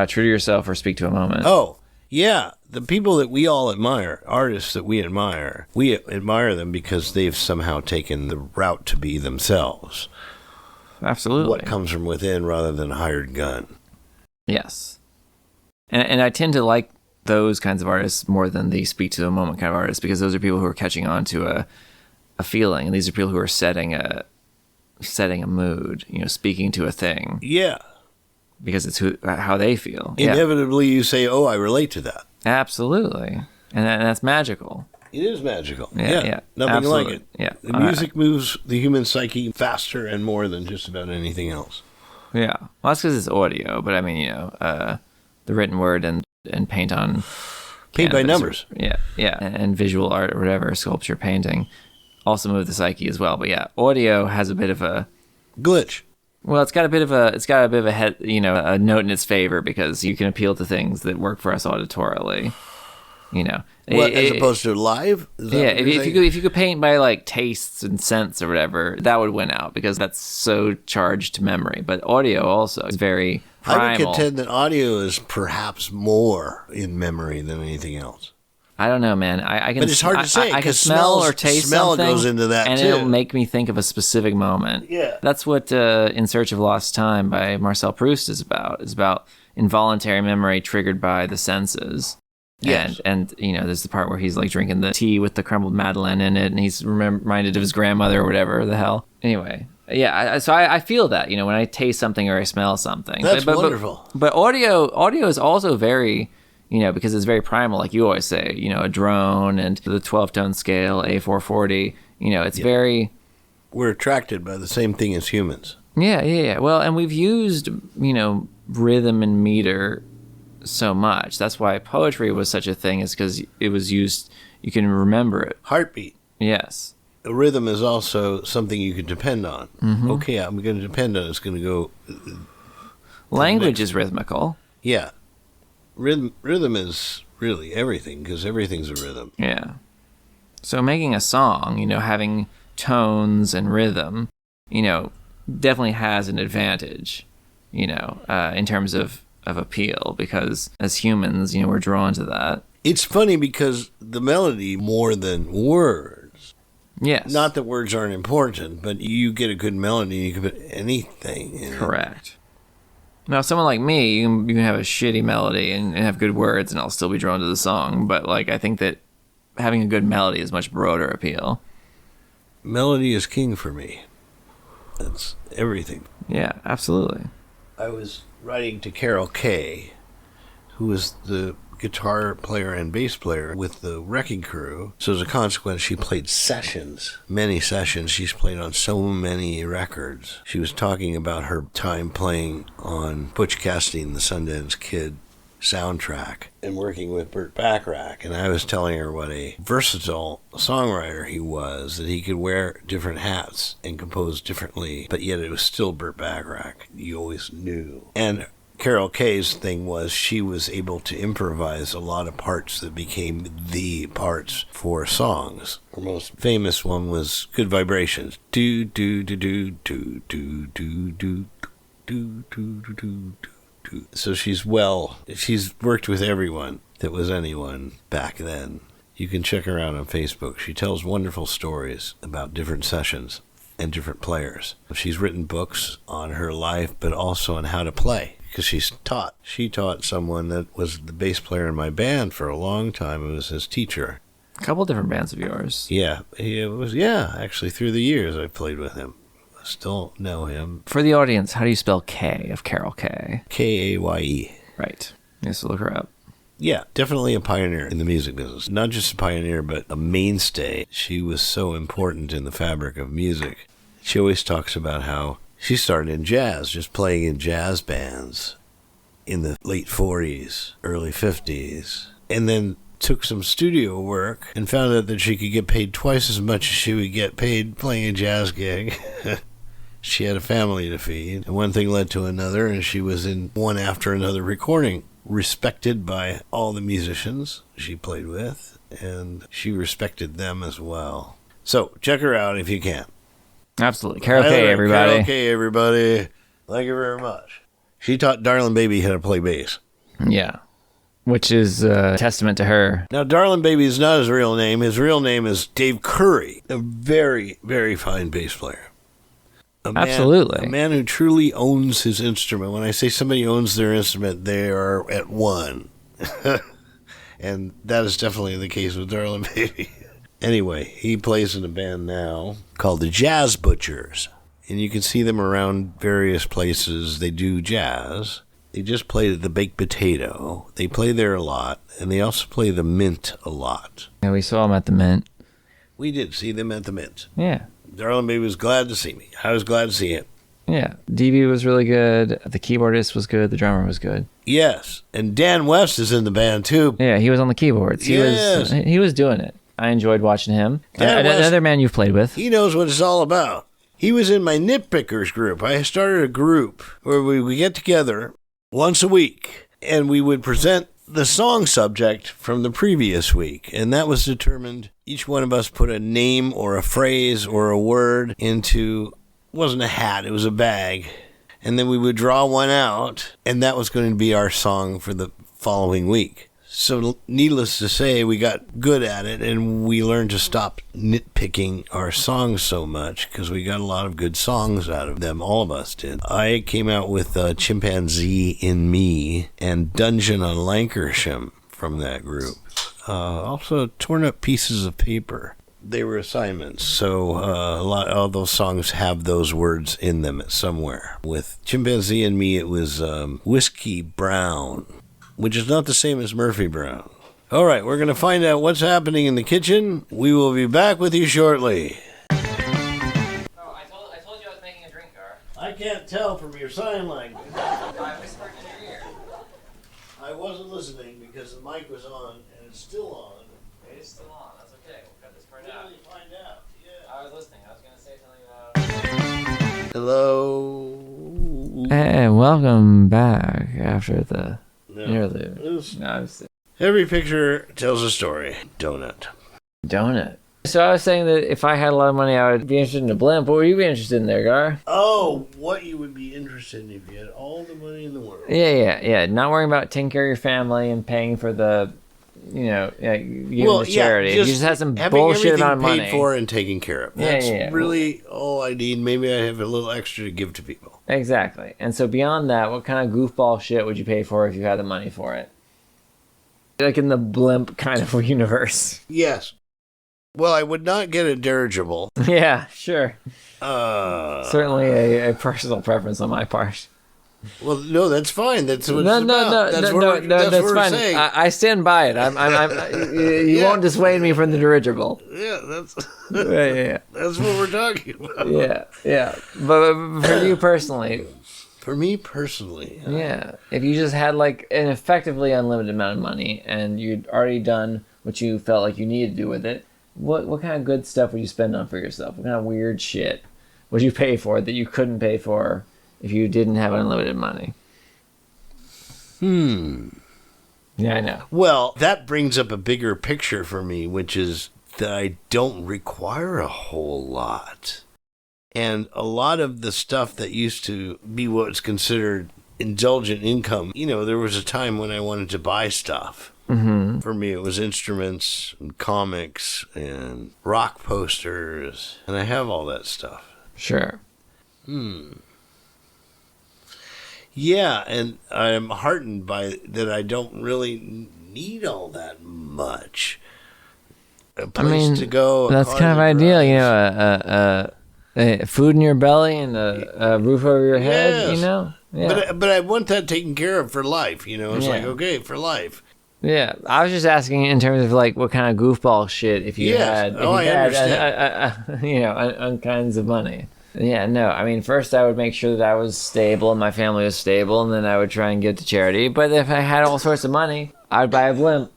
True to yourself or speak to a moment. Oh, yeah. The people that we all admire, artists that we admire them because they've somehow taken the route to be themselves. Absolutely. What comes from within rather than a hired gun. Yes. And I tend to like those kinds of artists more than the speak to the moment kind of artists, because those are people who are catching on to a feeling, and these are people who are setting a mood, speaking to a thing. Yeah. Because it's how they feel. Inevitably, you say, oh, I relate to that. Absolutely. And that's magical. It is magical. Yeah. Nothing Absolutely. like it. Yeah. The music moves the human psyche faster and more than just about anything else. Yeah. Well, that's because it's audio, but I mean, the written word and paint on Paint by canvas numbers. Yeah. And visual art or whatever, sculpture, painting, also move the psyche as well. But yeah, audio has a bit of a Glitch. Well, it's got a bit of a head, a note in its favor, because you can appeal to things that work for us auditorily. As opposed to live? Is that Yeah, what you're saying? if you could paint by like tastes and scents or whatever, that would win out, because that's so charged to memory. But audio also is very primal. I would contend that audio is perhaps more in memory than anything else. I don't know, man. I can. But it's hard to say, I can 'cause smell or taste smell something, goes into that, and too. it'll make me think of a specific moment. Yeah. That's what "In Search of Lost Time" by Marcel Proust is about. It's about involuntary memory triggered by the senses. Yes. And there's the part where he's like drinking the tea with the crumbled madeleine in it, and he's reminded of his grandmother or whatever the hell. Anyway, yeah. So I feel that when I taste something or I smell something. That's wonderful. But audio is also very, because it's very primal, like you always say. A drone and the 12-tone scale, A440. It's very. We're attracted by the same thing as humans. Yeah. Well, and we've used rhythm and meter so much. That's why poetry was such a thing, is because it was used, you can remember it. Heartbeat. Yes. A rhythm is also something you can depend on. Mm-hmm. Okay, I'm going to depend on it. It's going to go... Language is rhythmical. Yeah. Rhythm is really everything, because everything's a rhythm. Yeah. So making a song, having tones and rhythm, definitely has an advantage, in terms of appeal, because as humans, we're drawn to that. It's funny because the melody more than words. Yes. Not that words aren't important, but you get a good melody, you can put anything in it. Correct. Now, someone like me, you can have a shitty melody and have good words, and I'll still be drawn to the song. But I think that having a good melody is much broader appeal. Melody is king for me. That's everything. Yeah, absolutely. I was writing to Carol Kay, who was the guitar player and bass player with the Wrecking Crew. So as a consequence, she played sessions, many sessions. She's played on so many records. She was talking about her time playing on Butch Cassidy and the Sundance Kid soundtrack and working with Burt Bacharach. And I was telling her what a versatile songwriter he was, that he could wear different hats and compose differently, but yet it was still Burt Bacharach. You always knew. And Carol Kay's thing was she was able to improvise a lot of parts that became the parts for songs. Her most famous one was Good Vibrations. Do do do do do do do do do do do do. So she's worked with everyone that was anyone back then. You can check her out on Facebook. She tells wonderful stories about different sessions and different players. She's written books on her life, but also on how to play. Because she taught someone that was the bass player in my band for a long time. It was his teacher. A couple different bands of yours. Yeah, actually through the years I played with him. I still know him. For the audience, how do you spell K of Carol Kay? Kaye. Right. Yes, look her up. Yeah, definitely a pioneer in the music business. Not just a pioneer, but a mainstay. She was so important in the fabric of music. She always talks about how she started in jazz, just playing in jazz bands in the late 40s, early 50s, and then took some studio work and found out that she could get paid twice as much as she would get paid playing a jazz gig. She had a family to feed, and one thing led to another, and she was in one after another recording, respected by all the musicians she played with, and she respected them as well. So check her out if you can. Absolutely. Carol Kay, everybody. Carol Kay, everybody. Thank you very much. She taught Darlin' Baby how to play bass. Yeah. Which is a testament to her. Now, Darlin' Baby is not his real name. His real name is Dave Curry, a very, very fine bass player. Absolutely. A man who truly owns his instrument. When I say somebody owns their instrument, they are at one. And that is definitely the case with Darlin' Baby. Anyway, he plays in a band now called the Jazz Butchers. And you can see them around various places. They do jazz. They just played at the Baked Potato. They play there a lot. And they also play the Mint a lot. Yeah, we saw him at the Mint. We did see them at the Mint. Yeah. Darlin' Baby was glad to see me. I was glad to see him. Yeah. DB was really good. The keyboardist was good. The drummer was good. Yes. And Dan West is in the band, too. Yeah, he was on the keyboards. He was doing it. I enjoyed watching him. Another man you've played with. He knows what it's all about. He was in my Nitpickers group. I started a group where we would get together once a week, and we would present the song subject from the previous week. And that was determined. Each one of us put a name or a phrase or a word into, it wasn't a hat, it was a bag. And then we would draw one out, and that was going to be our song for the following week. So needless to say, we got good at it, and we learned to stop nitpicking our songs so much because we got a lot of good songs out of them. All of us did. I came out with Chimpanzee in Me and Dungeon on Lancashire from that group. Also, Torn Up Pieces of Paper. They were assignments, so a lot of those songs have those words in them somewhere. With Chimpanzee and Me, it was Whiskey Brown, which is not the same as Murphy Brown. All right, we're going to find out what's happening in the kitchen. We will be back with you shortly. Oh, I told you I was making a drink, Garr. I can't tell from your sign language. I whispered in your ear. I wasn't listening because the mic was on and it's still on. It's still on. That's okay. We'll cut this part We'll out. only find out. Yeah. I was listening. I was going to say something about... Hello. And welcome back after the interlude. Every picture tells a story. Donut. So I was saying that if I had a lot of money, I would be interested in a blimp. What would you be interested in there, Garr? Oh, what you would be interested in if you had all the money in the world. Yeah. Not worrying about taking care of your family and paying for the, giving to charity. You just have some bullshit amount of money. Paid for and taken care of. That's really all I need. Maybe I have a little extra to give to people. Exactly. And so beyond that, what kind of goofball shit would you pay for if you had the money for it? Like in the blimp kind of universe. Yes. Well, I would not get a dirigible. Yeah, sure. Certainly a personal preference on my part. Well, no, that's fine. That's what No, it's about. That's that's fine. Saying. I stand by it. You won't dissuade me from the dirigible. Yeah, that's yeah. That's what we're talking about. Yeah. But for you personally. For me personally. Yeah. If you just had like an effectively unlimited amount of money and you'd already done what you felt like you needed to do with it, what kind of good stuff would you spend on for yourself? What kind of weird shit would you pay for that you couldn't pay for if you didn't have unlimited money? Yeah, I know. Well, that brings up a bigger picture for me, which is that I don't require a whole lot. And a lot of the stuff that used to be what's considered indulgent income, there was a time when I wanted to buy stuff. Mm-hmm. For me, it was instruments and comics and rock posters, and I have all that stuff. Sure. Yeah, and I'm heartened by that I don't really need all that much. A place to go. That's kind of ideal, food in your belly and a roof over your head, yes. Yeah. But I want that taken care of for life, It's like, okay, for life. Yeah, I was just asking in terms of like what kind of goofball shit if you had, I understand. kinds of money. Yeah, no, I mean, first I would make sure that I was stable and my family was stable, and then I would try and give to charity. But if I had all sorts of money, I'd buy a blimp.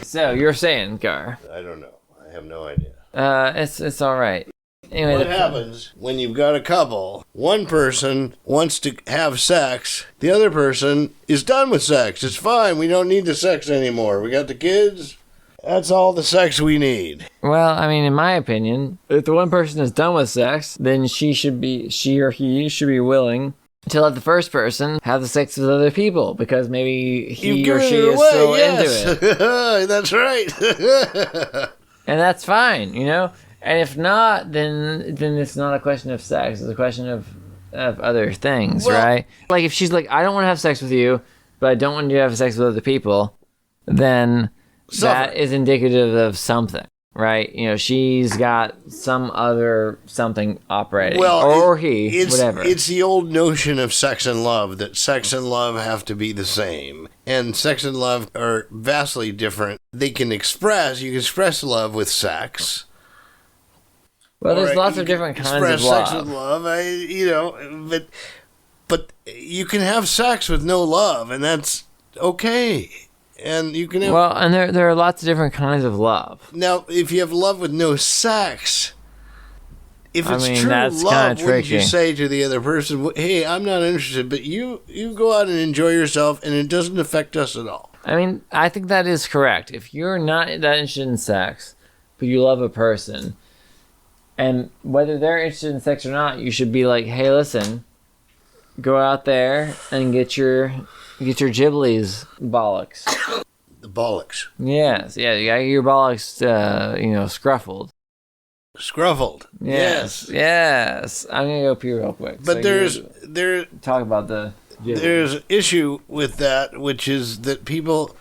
So you're saying, Garr? I don't know. I have no idea. It's all right. Anyway, what happens when you've got a couple? One person wants to have sex. The other person is done with sex. It's fine. We don't need the sex anymore. We got the kids. That's all the sex we need. Well, I mean, in my opinion, if the one person is done with sex, then she or he should be willing to let the first person have the sex with other people, because maybe he or she is still into it. That's right. And that's fine, And if not, then it's not a question of sex. It's a question of other things, right? Like if she's like, I don't want to have sex with you, but I don't want you to have sex with other people, then that is indicative of something, right? She's got some other something operating. Well, or he, whatever. It's the old notion of sex and love, that sex and love have to be the same. And sex and love are vastly different. You can express love with sex. Well, there's lots of different kinds of love. Sex with love, but you can have sex with no love, and that's okay. And you can have... Well, and there are lots of different kinds of love. Now, if you have love with no sex, if it's true that's love, wouldn't you tricky. say to the other person, hey, I'm not interested, but you go out and enjoy yourself, and it doesn't affect us at all? I mean, I think that is correct. If you're not that interested in sex, but you love a person, and whether they're interested in sex or not, you should be like, hey, listen, go out there and get your Ghibli's bollocks. The bollocks. Yes, yeah, you got your bollocks, scruffled. Scruffled. Yes. I'm gonna go pee real quick. But talk about the Ghibli. There's an issue with that, which is that people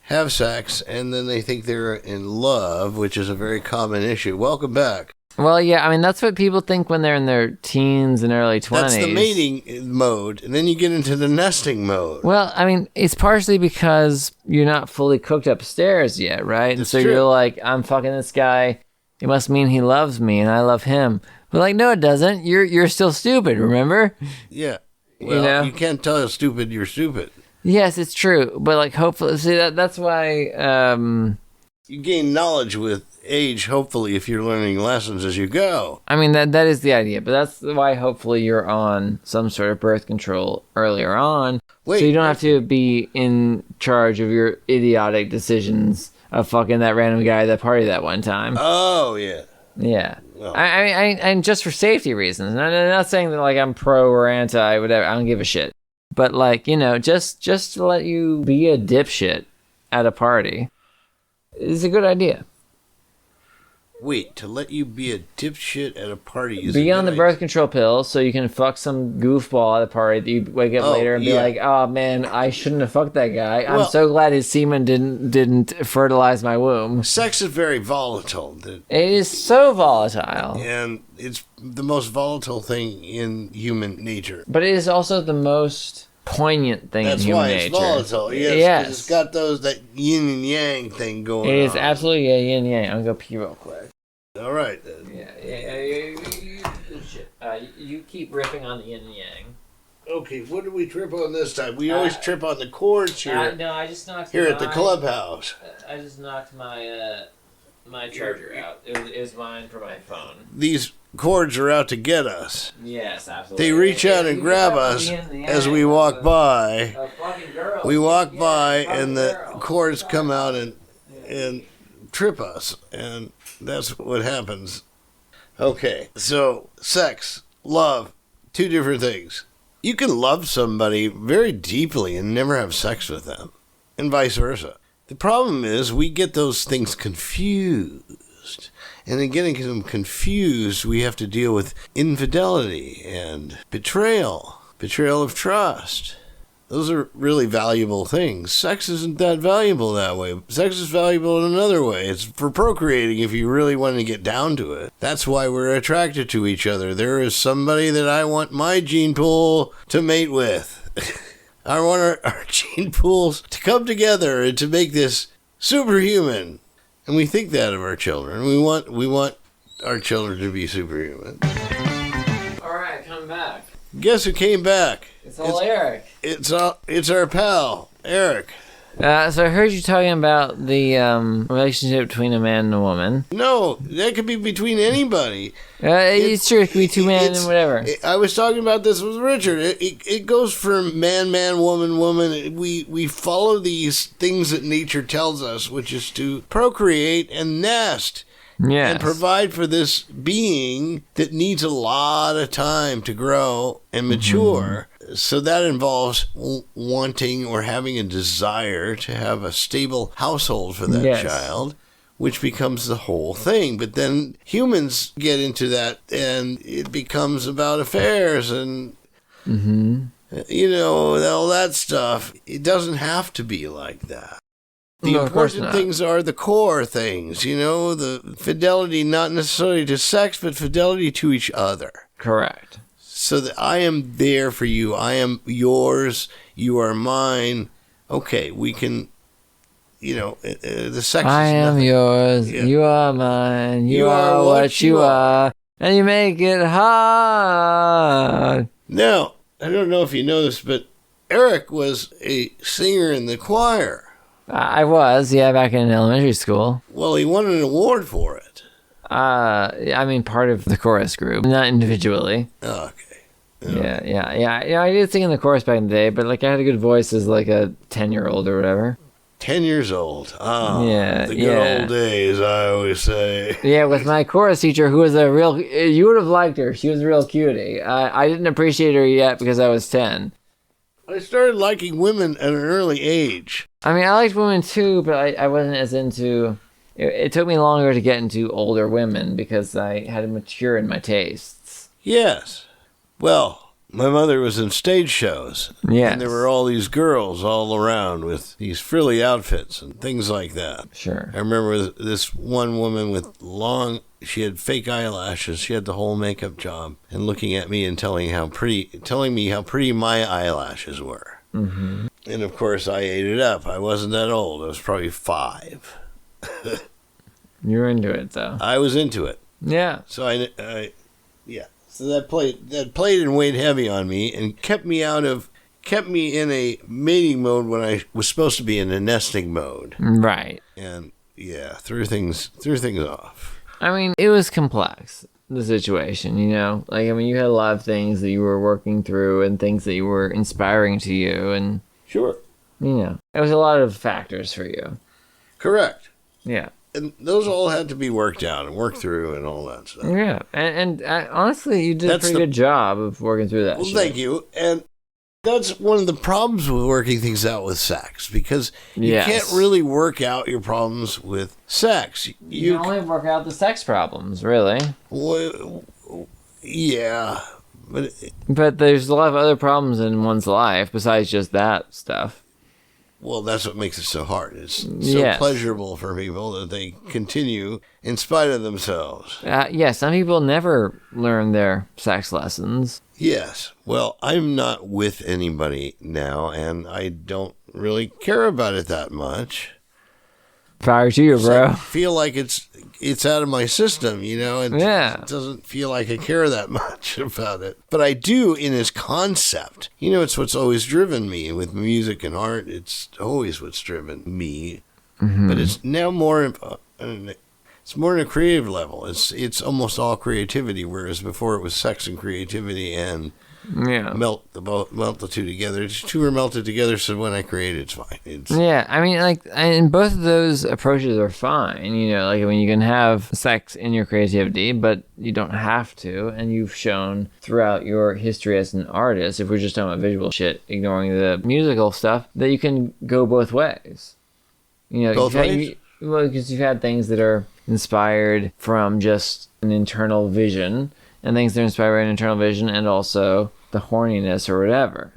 have sex and then they think they're in love, which is a very common issue. Welcome back. Well, yeah, I mean, that's what people think when they're in their teens and early 20s. That's the mating mode, and then you get into the nesting mode. Well, I mean, it's partially because you're not fully cooked upstairs yet, right? And so true. You're like, I'm fucking this guy. It must mean he loves me and I love him. But like, no, it doesn't. You're still stupid, remember? Yeah. Well, you can't tell how stupid you're stupid. Yes, it's true, but like hopefully, see that's why. You gain knowledge with age, hopefully, if you're learning lessons as you go. I mean that is the idea, but that's why hopefully you're on some sort of birth control earlier on, so you don't have to be in charge of your idiotic decisions of fucking that random guy at that party that one time. Oh yeah. Yeah. Well. I just for safety reasons. And I'm not saying that like I'm pro or anti, whatever. I don't give a shit. But like, just to let you be a dipshit at a party is a good idea. Wait, to let you be a dipshit at a party is be on the idea. birth control pill so you can fuck some goofball at a party that you wake up later and be like, oh man, I shouldn't have fucked that guy. I'm so glad his semen didn't fertilize my womb. Sex is very volatile. It is so volatile. And it's the most volatile thing in human nature. But it is also the most poignant thing in human nature. That's why it's volatile. Yes. It's got that yin and yang thing going on. It is absolutely a yin and yang. I'm going to go pee real quick. All right. You keep ripping on the yin and yang. Okay, what did we trip on this time? We always trip on the chords here. No, I just knocked here at the clubhouse. I just knocked my charger out. It was mine for my phone. These chords are out to get us. Yes, absolutely. They reach out and grab us as we walk by. We walk by and the chords come out and trip us, and that's what happens. Okay, so sex, love, two different things. You can love somebody very deeply and never have sex with them, and vice versa. The problem is we get those things confused. And in getting them confused, we have to deal with infidelity and betrayal of trust. Those are really valuable things. Sex isn't that valuable that way. Sex is valuable in another way. It's for procreating if you really want to get down to it. That's why we're attracted to each other. There is somebody that I want my gene pool to mate with. I want our gene pools to come together and to make this superhuman. And we think that of our children. We want our children to be superhuman. All right, come back. Guess who came back? It's Éric. It's our pal, Éric. So I heard you talking about the relationship between a man and a woman. No, that could be between anybody. It's true. It could be two men and whatever. I was talking about this with Richard. It goes from man, woman, woman. We follow these things that nature tells us, which is to procreate and nest. Yes. And provide for this being that needs a lot of time to grow and mature. Mm-hmm. So that involves wanting or having a desire to have a stable household for that child, which becomes the whole thing. But then humans get into that and it becomes about affairs and, all that stuff. It doesn't have to be like that. The important things are the core things, the fidelity not necessarily to sex, but fidelity to each other. Correct. So that I am there for you. I am yours. You are mine. Okay, we can, the sex I is am nothing. Yours. Yeah. You are mine. You are what you are. And you make it hard. Now, I don't know if you know this, but Éric was a singer in the choir. I was, back in elementary school. Well, he won an award for it. Part of the chorus group, not individually. Okay. Yeah. I did sing in the chorus back in the day, but I had a good voice as a 10-year-old or whatever. 10 years old. Oh, yeah, the good old days, I always say. Yeah, with my chorus teacher, who was you would have liked her. She was a real cutie. I didn't appreciate her yet because I was 10. I started liking women at an early age. I liked women too, but I wasn't as into... It took me longer to get into older women because I had to mature in my tastes. Yes. Well, my mother was in stage shows. Yes. And there were all these girls all around with these frilly outfits and things like that. Sure. I remember this one woman with she had fake eyelashes. She had the whole makeup job and looking at me and telling me how pretty my eyelashes were. Mm-hmm. And of course I ate it up. I wasn't that old. I was probably 5. You were into it though. I was into it. Yeah. So So that played and weighed heavy on me and kept me out of kept me in a mating mode when I was supposed to be in a nesting mode. Right. And yeah, threw things off. I mean, it was complex, the situation, you know? Like, I mean, you had a lot of things that you were working through and things that you were inspiring to you. And, Sure. you know, it was a lot of factors for you. Correct. Yeah. And those all had to be worked out and worked through and all that stuff. Yeah. And honestly, you did a pretty good job of working through that shit. Thank you. And that's one of the problems with working things out with sex, because you can't really work out your problems with sex. You can only work out the sex problems, really. Well, yeah. But there's a lot of other problems in one's life besides just that stuff. Well, that's what makes it so hard. It's so pleasurable for people that they continue in spite of themselves. Some people never learn their sex lessons. Yes. Well, I'm not with anybody now, and I don't really care about it that much. Power to you, bro. I feel like it's out of my system, you know, and it doesn't feel like I care that much about it. But I do in its concept. You know, it's what's always driven me with music and art. It's always what's driven me. Mm-hmm. But it's now more, it's more on a creative level. It's almost all creativity, whereas before it was sex and creativity and melt the two together. The two are melted together, so when I create it's fine. I mean, like, and both of those approaches are fine, you know, like, I mean, you can have sex in your creativity, but you don't have to, and you've shown throughout your history as an artist, if we're just talking about visual shit, ignoring the musical stuff, that you can go both ways. You know, both ways? Well, because you've had things that are inspired from just an internal vision, and things that are inspired by an internal vision, and also the horniness or whatever.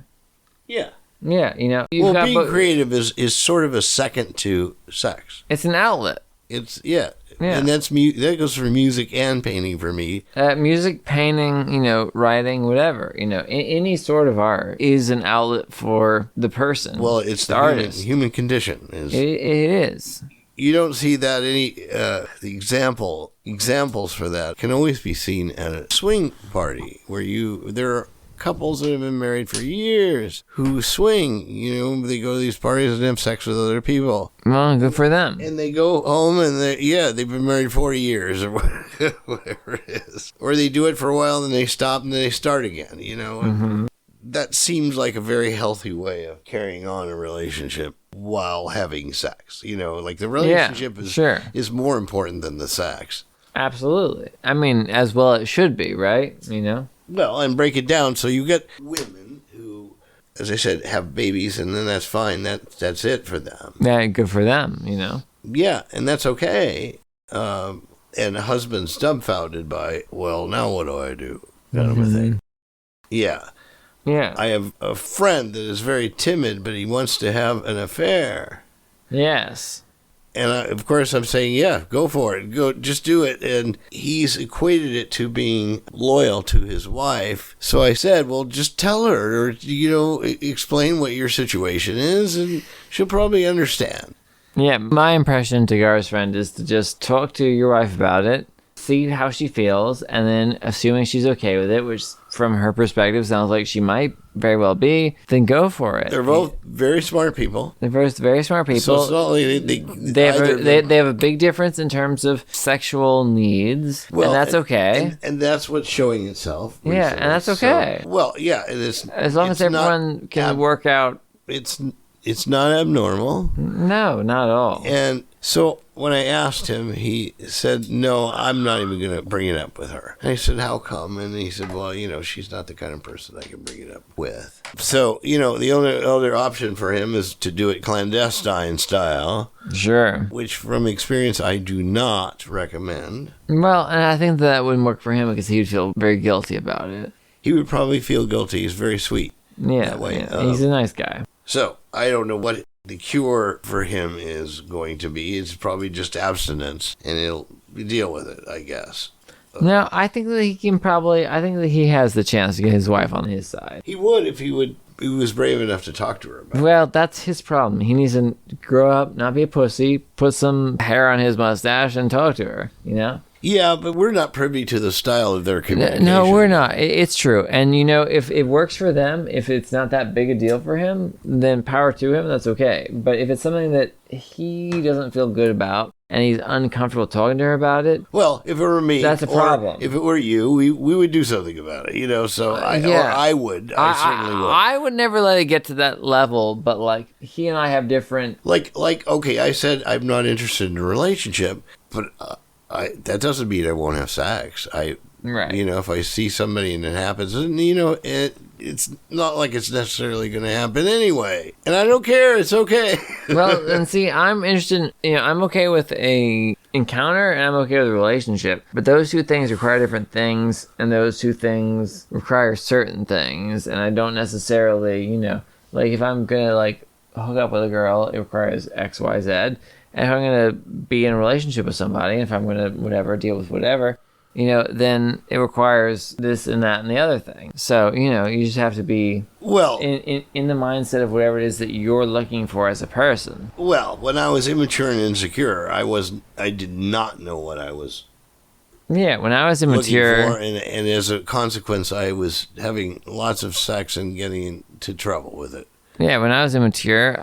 Yeah. Yeah, you know. Well, being creative is sort of a second to sex. It's an outlet. It's, and that goes for music and painting for me. Music, painting, you know, writing, whatever, you know, any sort of art is an outlet for the person. Well, it's the artist. Human condition. It is. You don't see that the examples for that can always be seen at a swing party where there are couples that have been married for years who swing, you know, they go to these parties and have sex with other people. Well, good for them. And they go home and they've been married 40 years or whatever it is. Or they do it for a while and then they stop and then they start again, you know. Mm-hmm. That seems like a very healthy way of carrying on a relationship while having sex. You know, like the relationship is more important than the sex. Absolutely. I mean, as well it should be, right? You know? Well, and break it down. So you get women who, as I said, have babies, and then that's fine. That's it for them. Yeah, good for them, you know? Yeah, and that's okay. And a husband's dumbfounded by, well, now what do I do? Kind of a thing. Yeah. Yeah. I have a friend that is very timid, but he wants to have an affair. Yes. And of course I'm saying, yeah, go for it. Go, just do it. And he's equated it to being loyal to his wife. So I said, well, just tell her, or, you know, explain what your situation is, and she'll probably understand. Yeah, my impression to Garr's friend is to just talk to your wife about it, see how she feels, and then assuming she's okay with it, which from her perspective sounds like she might very well be, then go for it. They're both very smart people. They're both very smart people. So it's not like they have a big difference in terms of sexual needs, and that's okay. And that's what's showing itself. Recently. Yeah, and that's okay. So, well, yeah, it is. As long as everyone can work out. It's not abnormal. No, not at all. And so when I asked him, he said, no, I'm not even going to bring it up with her. And I said, how come? And he said, well, you know, she's not the kind of person I can bring it up with. So, you know, the only other option for him is to do it clandestine style. Sure. Which, from experience, I do not recommend. Well, and I think that wouldn't work for him because he would feel very guilty about it. He would probably feel guilty. He's very sweet. Yeah, that way. Yeah. He's a nice guy. So, I don't know what the cure for him is going to be. It's probably just abstinence, and he'll deal with it, I guess. No, I think that I think that he has the chance to get his wife on his side. He would if he was brave enough to talk to her about it. Well, that's his problem. He needs to grow up, not be a pussy, put some hair on his mustache, and talk to her, you know? Yeah, but we're not privy to the style of their communication. No, we're not. It's true. And, if it works for them, if it's not that big a deal for him, then power to him, that's okay. But if it's something that he doesn't feel good about and he's uncomfortable talking to her about it... Well, if it were me... That's a problem. If it were you, we would do something about it, so I would. I certainly would. I would never let it get to that level, but, like, he and I have different... Okay, I said I'm not interested in a relationship, but... that doesn't mean I won't have sex. Right. If I see somebody and it happens, and it's not like it's necessarily going to happen anyway. And I don't care. It's okay. Well, and see, I'm interested in, I'm okay with a encounter and I'm okay with a relationship. But those two things require different things, and those two things require certain things. And I don't necessarily, like if I'm going to like hook up with a girl, it requires X, Y, Z. And if I'm going to be in a relationship with somebody, if I'm going to deal with whatever, then it requires this and that and the other thing. So, you just have to be in the mindset of whatever it is that you're looking for as a person. Well, when I was immature and insecure, I did not know what I was when I was immature. For, and as a consequence, I was having lots of sex and getting into trouble with it. Yeah, when I was immature,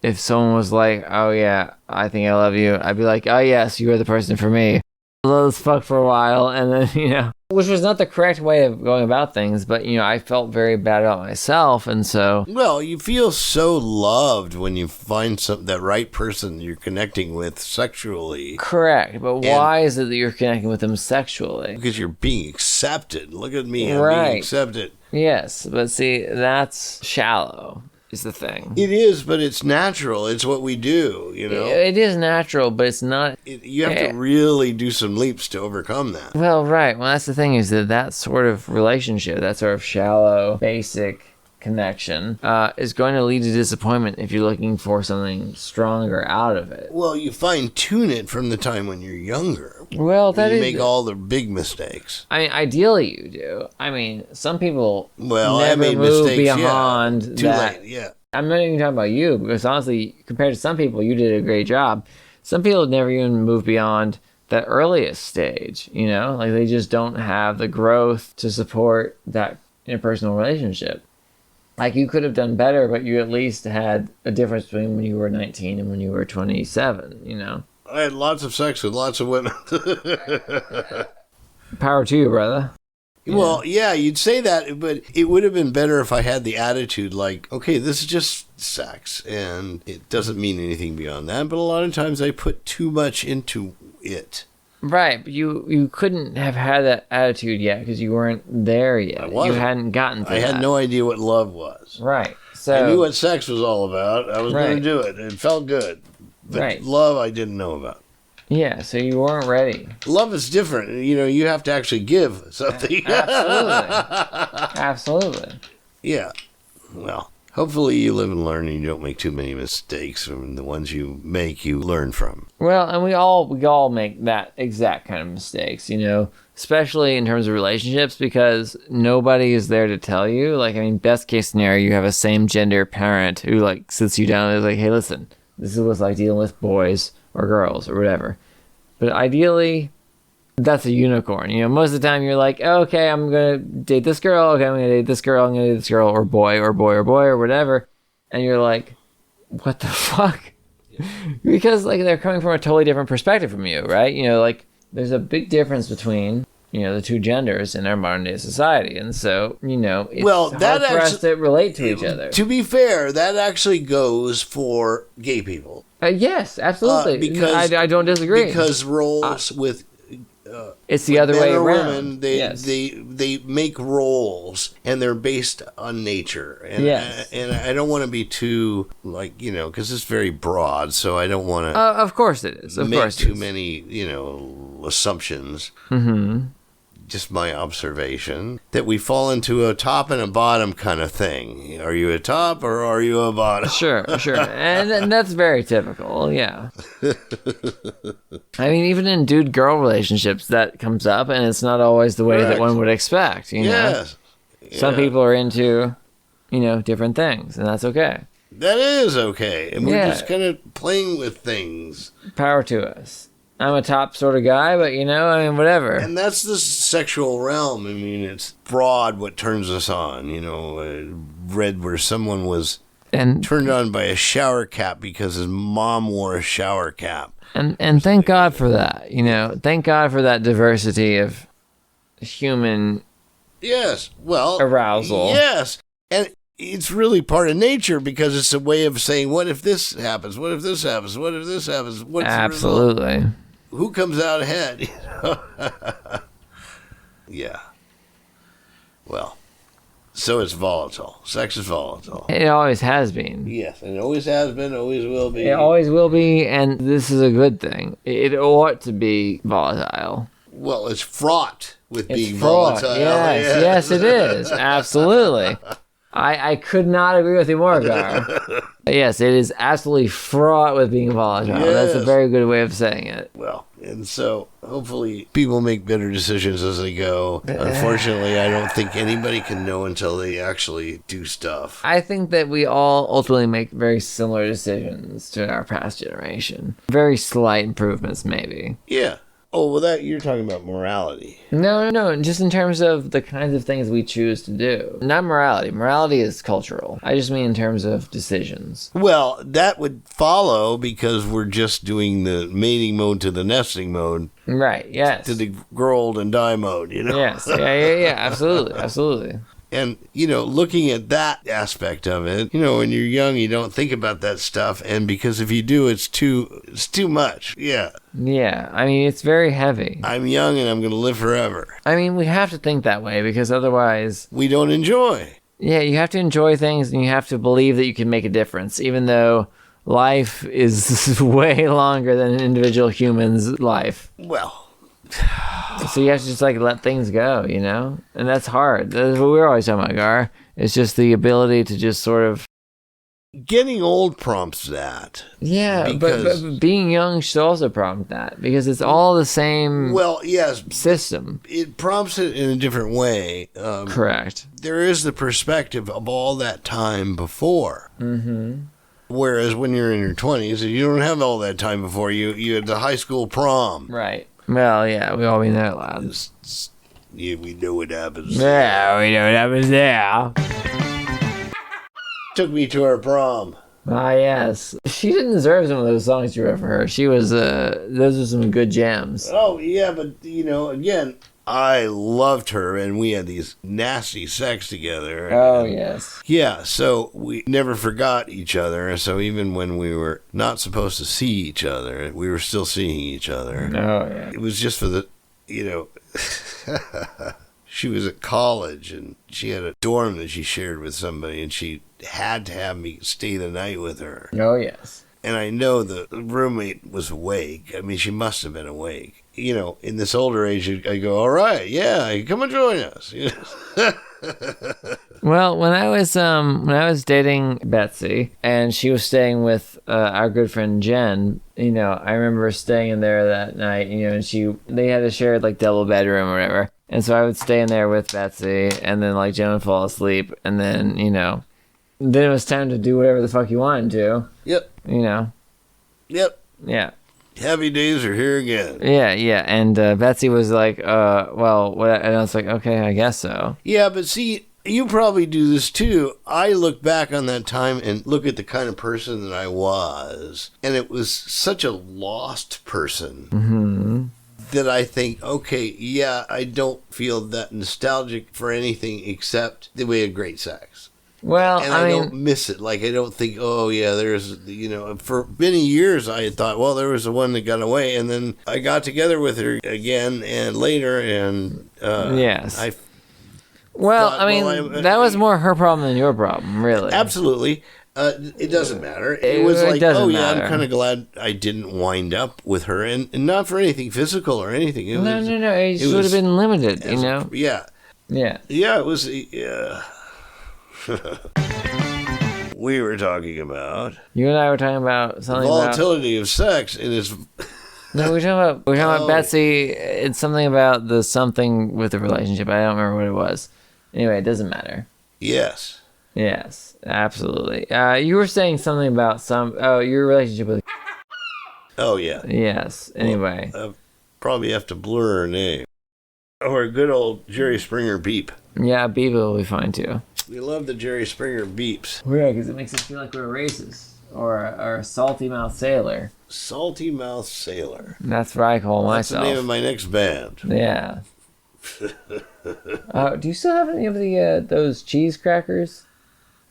if someone was like, oh yeah, I think I love you, I'd be like, oh yes, you are the person for me. Let's fuck for a while, and then, which was not the correct way of going about things, but, I felt very bad about myself, and so... Well, you feel so loved when you find that right person you're connecting with sexually. Correct, but why is it that you're connecting with them sexually? Because you're being accepted. Look at me, I'm being accepted. Yes, but see, that's shallow. Is the thing. It is, but it's natural. It's what we do, It is natural, but it's not... You have to really do some leaps to overcome that. Well, right. Well, that's the thing, is that sort of relationship, that sort of shallow, basic connection, is going to lead to disappointment if you're looking for something stronger out of it. Well, you fine-tune it from the time when you're younger. Well, you make all the big mistakes. I mean, ideally you do. I mean, some people never move mistakes, beyond too that. Late, yeah. I'm not even talking about you, because honestly, compared to some people, you did a great job. Some people never even move beyond that earliest stage, Like, they just don't have the growth to support that interpersonal relationship. Like, you could have done better, but you at least had a difference between when you were 19 and when you were 27, I had lots of sex with lots of women. Power to you, brother. Well, yeah, you'd say that, but it would have been better if I had the attitude like, okay, this is just sex, and it doesn't mean anything beyond that. But a lot of times I put too much into it. Right, but you couldn't have had that attitude yet because you weren't there yet. I wasn't. You hadn't gotten to that. I had no idea what love was. Right. So I knew what sex was all about. I was going to do it. It felt good. But love I didn't know about. Yeah, so you weren't ready. Love is different. You have to actually give something. Absolutely. Absolutely. Yeah. Well, hopefully you live and learn and you don't make too many mistakes. From the ones you make, you learn from. Well, and we all make that exact kind of mistakes, especially in terms of relationships, because nobody is there to tell you. Like, I mean, best case scenario, you have a same gender parent who, like, sits you down and is like, hey, listen, this is what's like dealing with boys or girls or whatever. But ideally, that's a unicorn. Most of the time you're like, oh, okay, I'm going to date this girl. Okay, I'm going to date this girl. I'm going to date this girl, or boy or boy or boy or whatever. And you're like, what the fuck? Because, like, they're coming from a totally different perspective from you, right? Like, there's a big difference between, the two genders in our modern day society. And so, it's hard for us to relate to each other. To be fair, that actually goes for gay people. Yes, absolutely. Because I don't disagree. Because roles with it's the other way Women, around. they make roles, and they're based on nature. And, and I don't want to be too, like, because it's very broad, so I don't want to... of course it is. Of course too many, assumptions. Mm-hmm. Just my observation that we fall into a top and a bottom kind of thing. Are you a top or are you a bottom? Sure. And that's very typical, yeah. I mean, even in dude-girl relationships, that comes up, and it's not always the way that one would expect, Yes. Yeah. Some people are into, different things, and that's okay. That is okay. And we're just kind of playing with things. Power to us. I'm a top sort of guy, but whatever. And that's the sexual realm. I mean, it's broad what turns us on. Read where someone was turned on by a shower cap because his mom wore a shower cap. And thank God for that. Thank God for that diversity of human arousal. Yes. And it's really part of nature because it's a way of saying, what if this happens? What if this happens? What if this happens? What's Absolutely. The result? Who comes out ahead? Yeah. Well, so it's volatile. Sex is volatile. It always has been. Yes, and it always has been, always will be. It always will be, and this is a good thing. It ought to be volatile. Well, it's fraught with being fraught. volatile. Yes, it is. Absolutely. I could not agree with you more, Garr. Yes, it is absolutely fraught with being volatile. Yes. That's a very good way of saying it. Well, and so hopefully people make better decisions as they go. Unfortunately, I don't think anybody can know until they actually do stuff. I think that we all ultimately make very similar decisions to our past generation. Very slight improvements, maybe. Yeah. Oh, well, that you're talking about morality. No. Just in terms of the kinds of things we choose to do. Not morality. Morality is cultural. I just mean in terms of decisions. Well, that would follow because we're just doing the mating mode to the nesting mode. Right, yes. To the grow old and die mode, Yes, yeah, absolutely. And, looking at that aspect of it, when you're young, you don't think about that stuff. And because if you do, it's too much. Yeah. Yeah. I mean, it's very heavy. I'm young and I'm going to live forever. I mean, we have to think that way because otherwise we don't enjoy. Yeah. You have to enjoy things and you have to believe that you can make a difference, even though life is way longer than an individual human's life. Well, so you have to just let things go, and that's hard. That's what we're always talking about, Garr. It's just the ability to just sort of getting old prompts that. Yeah, but being young should also prompt that because it's all the same. Well, yes, system. It prompts it in a different way. Correct. There is the perspective of all that time before. Mm-hmm. Whereas when you're in your 20s, you don't have all that time before. You had the high school prom. Right. Well, yeah, we all mean that loud. Yeah, we know what happens. Yeah, we know what happens there. Took me to her prom. Ah, yes. She didn't deserve some of those songs you wrote for her. She was, those are some good jams. Oh, yeah, but, again, I loved her, and we had these nasty sex together. Oh, yes. Yeah, so we never forgot each other, so even when we were not supposed to see each other, we were still seeing each other. Oh, yeah. It was just for the, she was at college, and she had a dorm that she shared with somebody, and she had to have me stay the night with her. Oh, yes. And I know the roommate was awake. I mean, she must have been awake. In this older age, I go, all right, yeah, come and join us. Well, when I was dating Betsy and she was staying with our good friend Jen, I remember staying in there that night, and they had a shared double bedroom or whatever. And so I would stay in there with Betsy and then Jen would fall asleep and then, then it was time to do whatever the fuck you wanted to. Yep. Yep. Yeah. Happy days are here again. Yeah. And Betsy was like, well, what? And I was like, okay, I guess so. Yeah, but see, you probably do this too. I look back on that time and look at the kind of person that I was. And it was such a lost person. Mm-hmm. That I think, okay, yeah, I don't feel that nostalgic for anything except that we had great sex. Well, and I don't miss it. I don't think, oh, yeah, there's, for many years I had thought, well, there was the one that got away. And then I got together with her again and later. And yes. that was more her problem than your problem, really. Absolutely. It doesn't matter. It was matter. I'm kind of glad I didn't wind up with her. And not for anything physical or anything. No. It would have been limited, Yeah. Yeah. Yeah, it was... Yeah. We were talking about... You and I were talking about something volatility of sex. It is... No, we're talking about Betsy. It's something about the something with the relationship. I don't remember what it was. Anyway, it doesn't matter. Yes. Yes, absolutely. You were saying something about your relationship with... Oh, yeah. Yes. Anyway. Well, probably have to blur her name. Or a good old Jerry Springer beep. Yeah, Beaver will be fine too. We love the Jerry Springer beeps. Yeah, because it makes us feel like we're racist. Or a salty mouth sailor. Salty Mouth Sailor. That's what I call That's myself. the name of my next band. Yeah. Do you still have any of the those cheese crackers?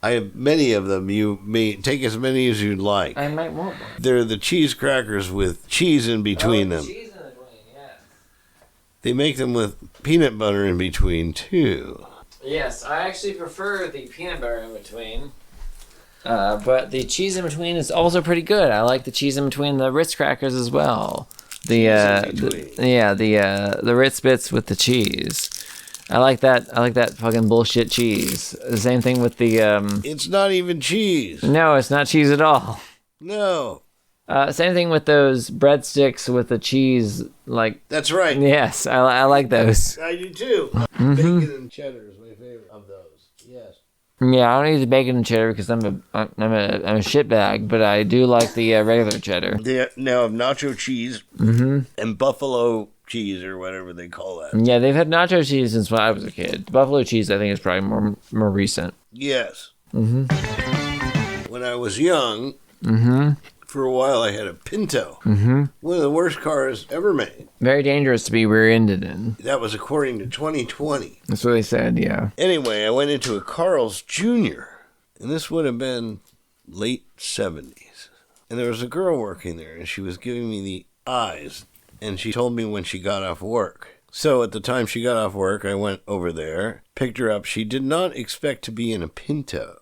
I have many of them. You may take as many as you'd like. I might want one. They're the cheese crackers with cheese in between them. Cheese in between, yeah. They make them with peanut butter in between, too. Yes, I actually prefer the peanut butter in between. But the cheese in between is also pretty good. I like the cheese in between the Ritz crackers as well. The Ritz bits with the cheese. I like that. I like that fucking bullshit cheese. The same thing with the It's not even cheese. No, it's not cheese at all. No. Same thing with those breadsticks with the cheese. Like That's right. yes, I like those. I do, too. Bacon and cheddar is my favorite of those. Yes. Yeah, I don't eat the bacon and cheddar because I'm a shitbag, but I do like the regular cheddar. They now have nacho cheese and buffalo cheese or whatever they call that. Yeah, they've had nacho cheese since when I was a kid. Buffalo cheese, I think, is probably more recent. Yes. When I was young, for a while I had a Pinto. One of the worst cars ever made. Very dangerous to be rear-ended in. That was according to 2020. That's what they said, yeah. Anyway, I went into a Carl's Jr., and this would have been late 70s. And there was a girl working there, and she was giving me the eyes, and she told me when she got off work. So at the time she got off work, I went over there, picked her up. She did not expect to be in a Pinto.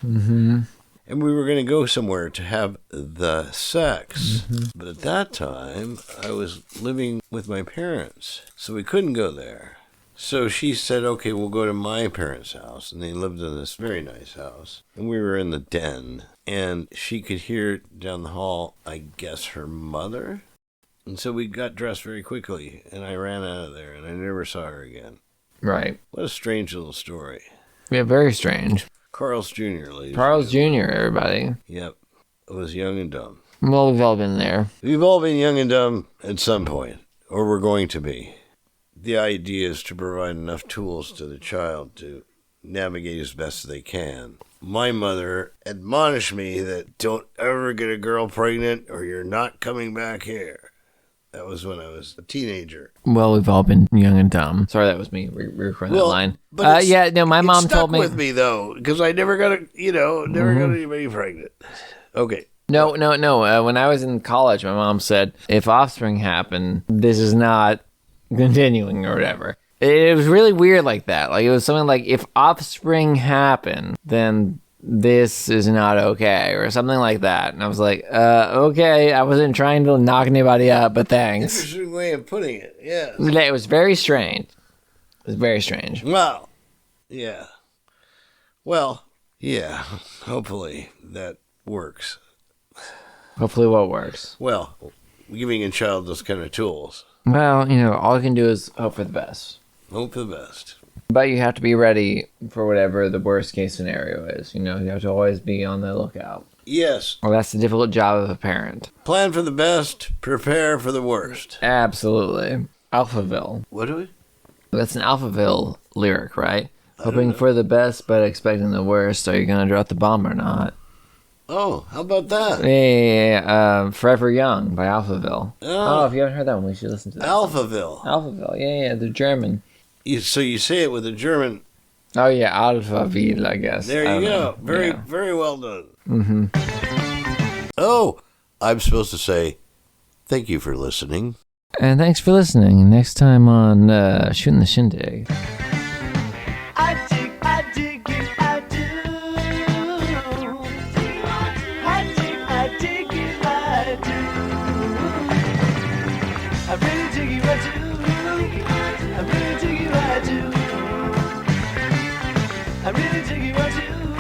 And we were going to go somewhere to have the sex. But at that time, I was living with my parents, so we couldn't go there. So she said, okay, we'll go to my parents' house. And they lived in this very nice house. And we were in the den. And she could hear down the hall, I guess, her mother. And so we got dressed very quickly. And I ran out of there, and I never saw her again. Right. What a strange little story. Yeah, very strange. Carl's Jr., ladies. Carl's Jr., everybody. Yep. I was young and dumb. Well, we've all been there. We've all been young and dumb at some point, or we're going to be. The idea is to provide enough tools to the child to navigate as best they can. My mother admonished me that don't ever get a girl pregnant or you're not coming back here. That was when I was a teenager. Well, we've all been young and dumb. Sorry, that was me re-recording that line. But yeah, no, my mom told me. It stuck with me, though, because I never got anybody pregnant. Okay. No. When I was in college, my mom said, if offspring happen, this is not continuing or whatever. It was really weird like that. Like, it was something like, if offspring happen, then this is not okay, or something like that. And I was like, okay, I wasn't trying to knock anybody up, but thanks. Interesting way of putting it, yeah. It was very strange. It was very strange. Wow. Yeah. Well, yeah, hopefully that works. Hopefully what works. Well, giving a child those kind of tools. Well, all you can do is hope for the best. Hope for the best. But you have to be ready for whatever the worst case scenario is. You have to always be on the lookout. Yes. Well, that's the difficult job of a parent. Plan for the best, prepare for the worst. Absolutely. Alphaville. What do we? That's an Alphaville lyric, right? Hoping for the best, but expecting the worst. Are you going to drop the bomb or not? Oh, how about that? Yeah. Forever Young by Alphaville. Oh. If you haven't heard that one, we should listen to that. Alphaville. Alphaville, yeah, they're German. So you say it with a German. Oh, yeah, Alphaville, I guess. There you go. Know. Very well done. Oh, I'm supposed to say, thank you for listening. And thanks for listening. Next time on Shooting the Shindig. I dig you, I do. I dig you, I do. I really dig you, I do. I really dig you, I do. I really dig you, I do.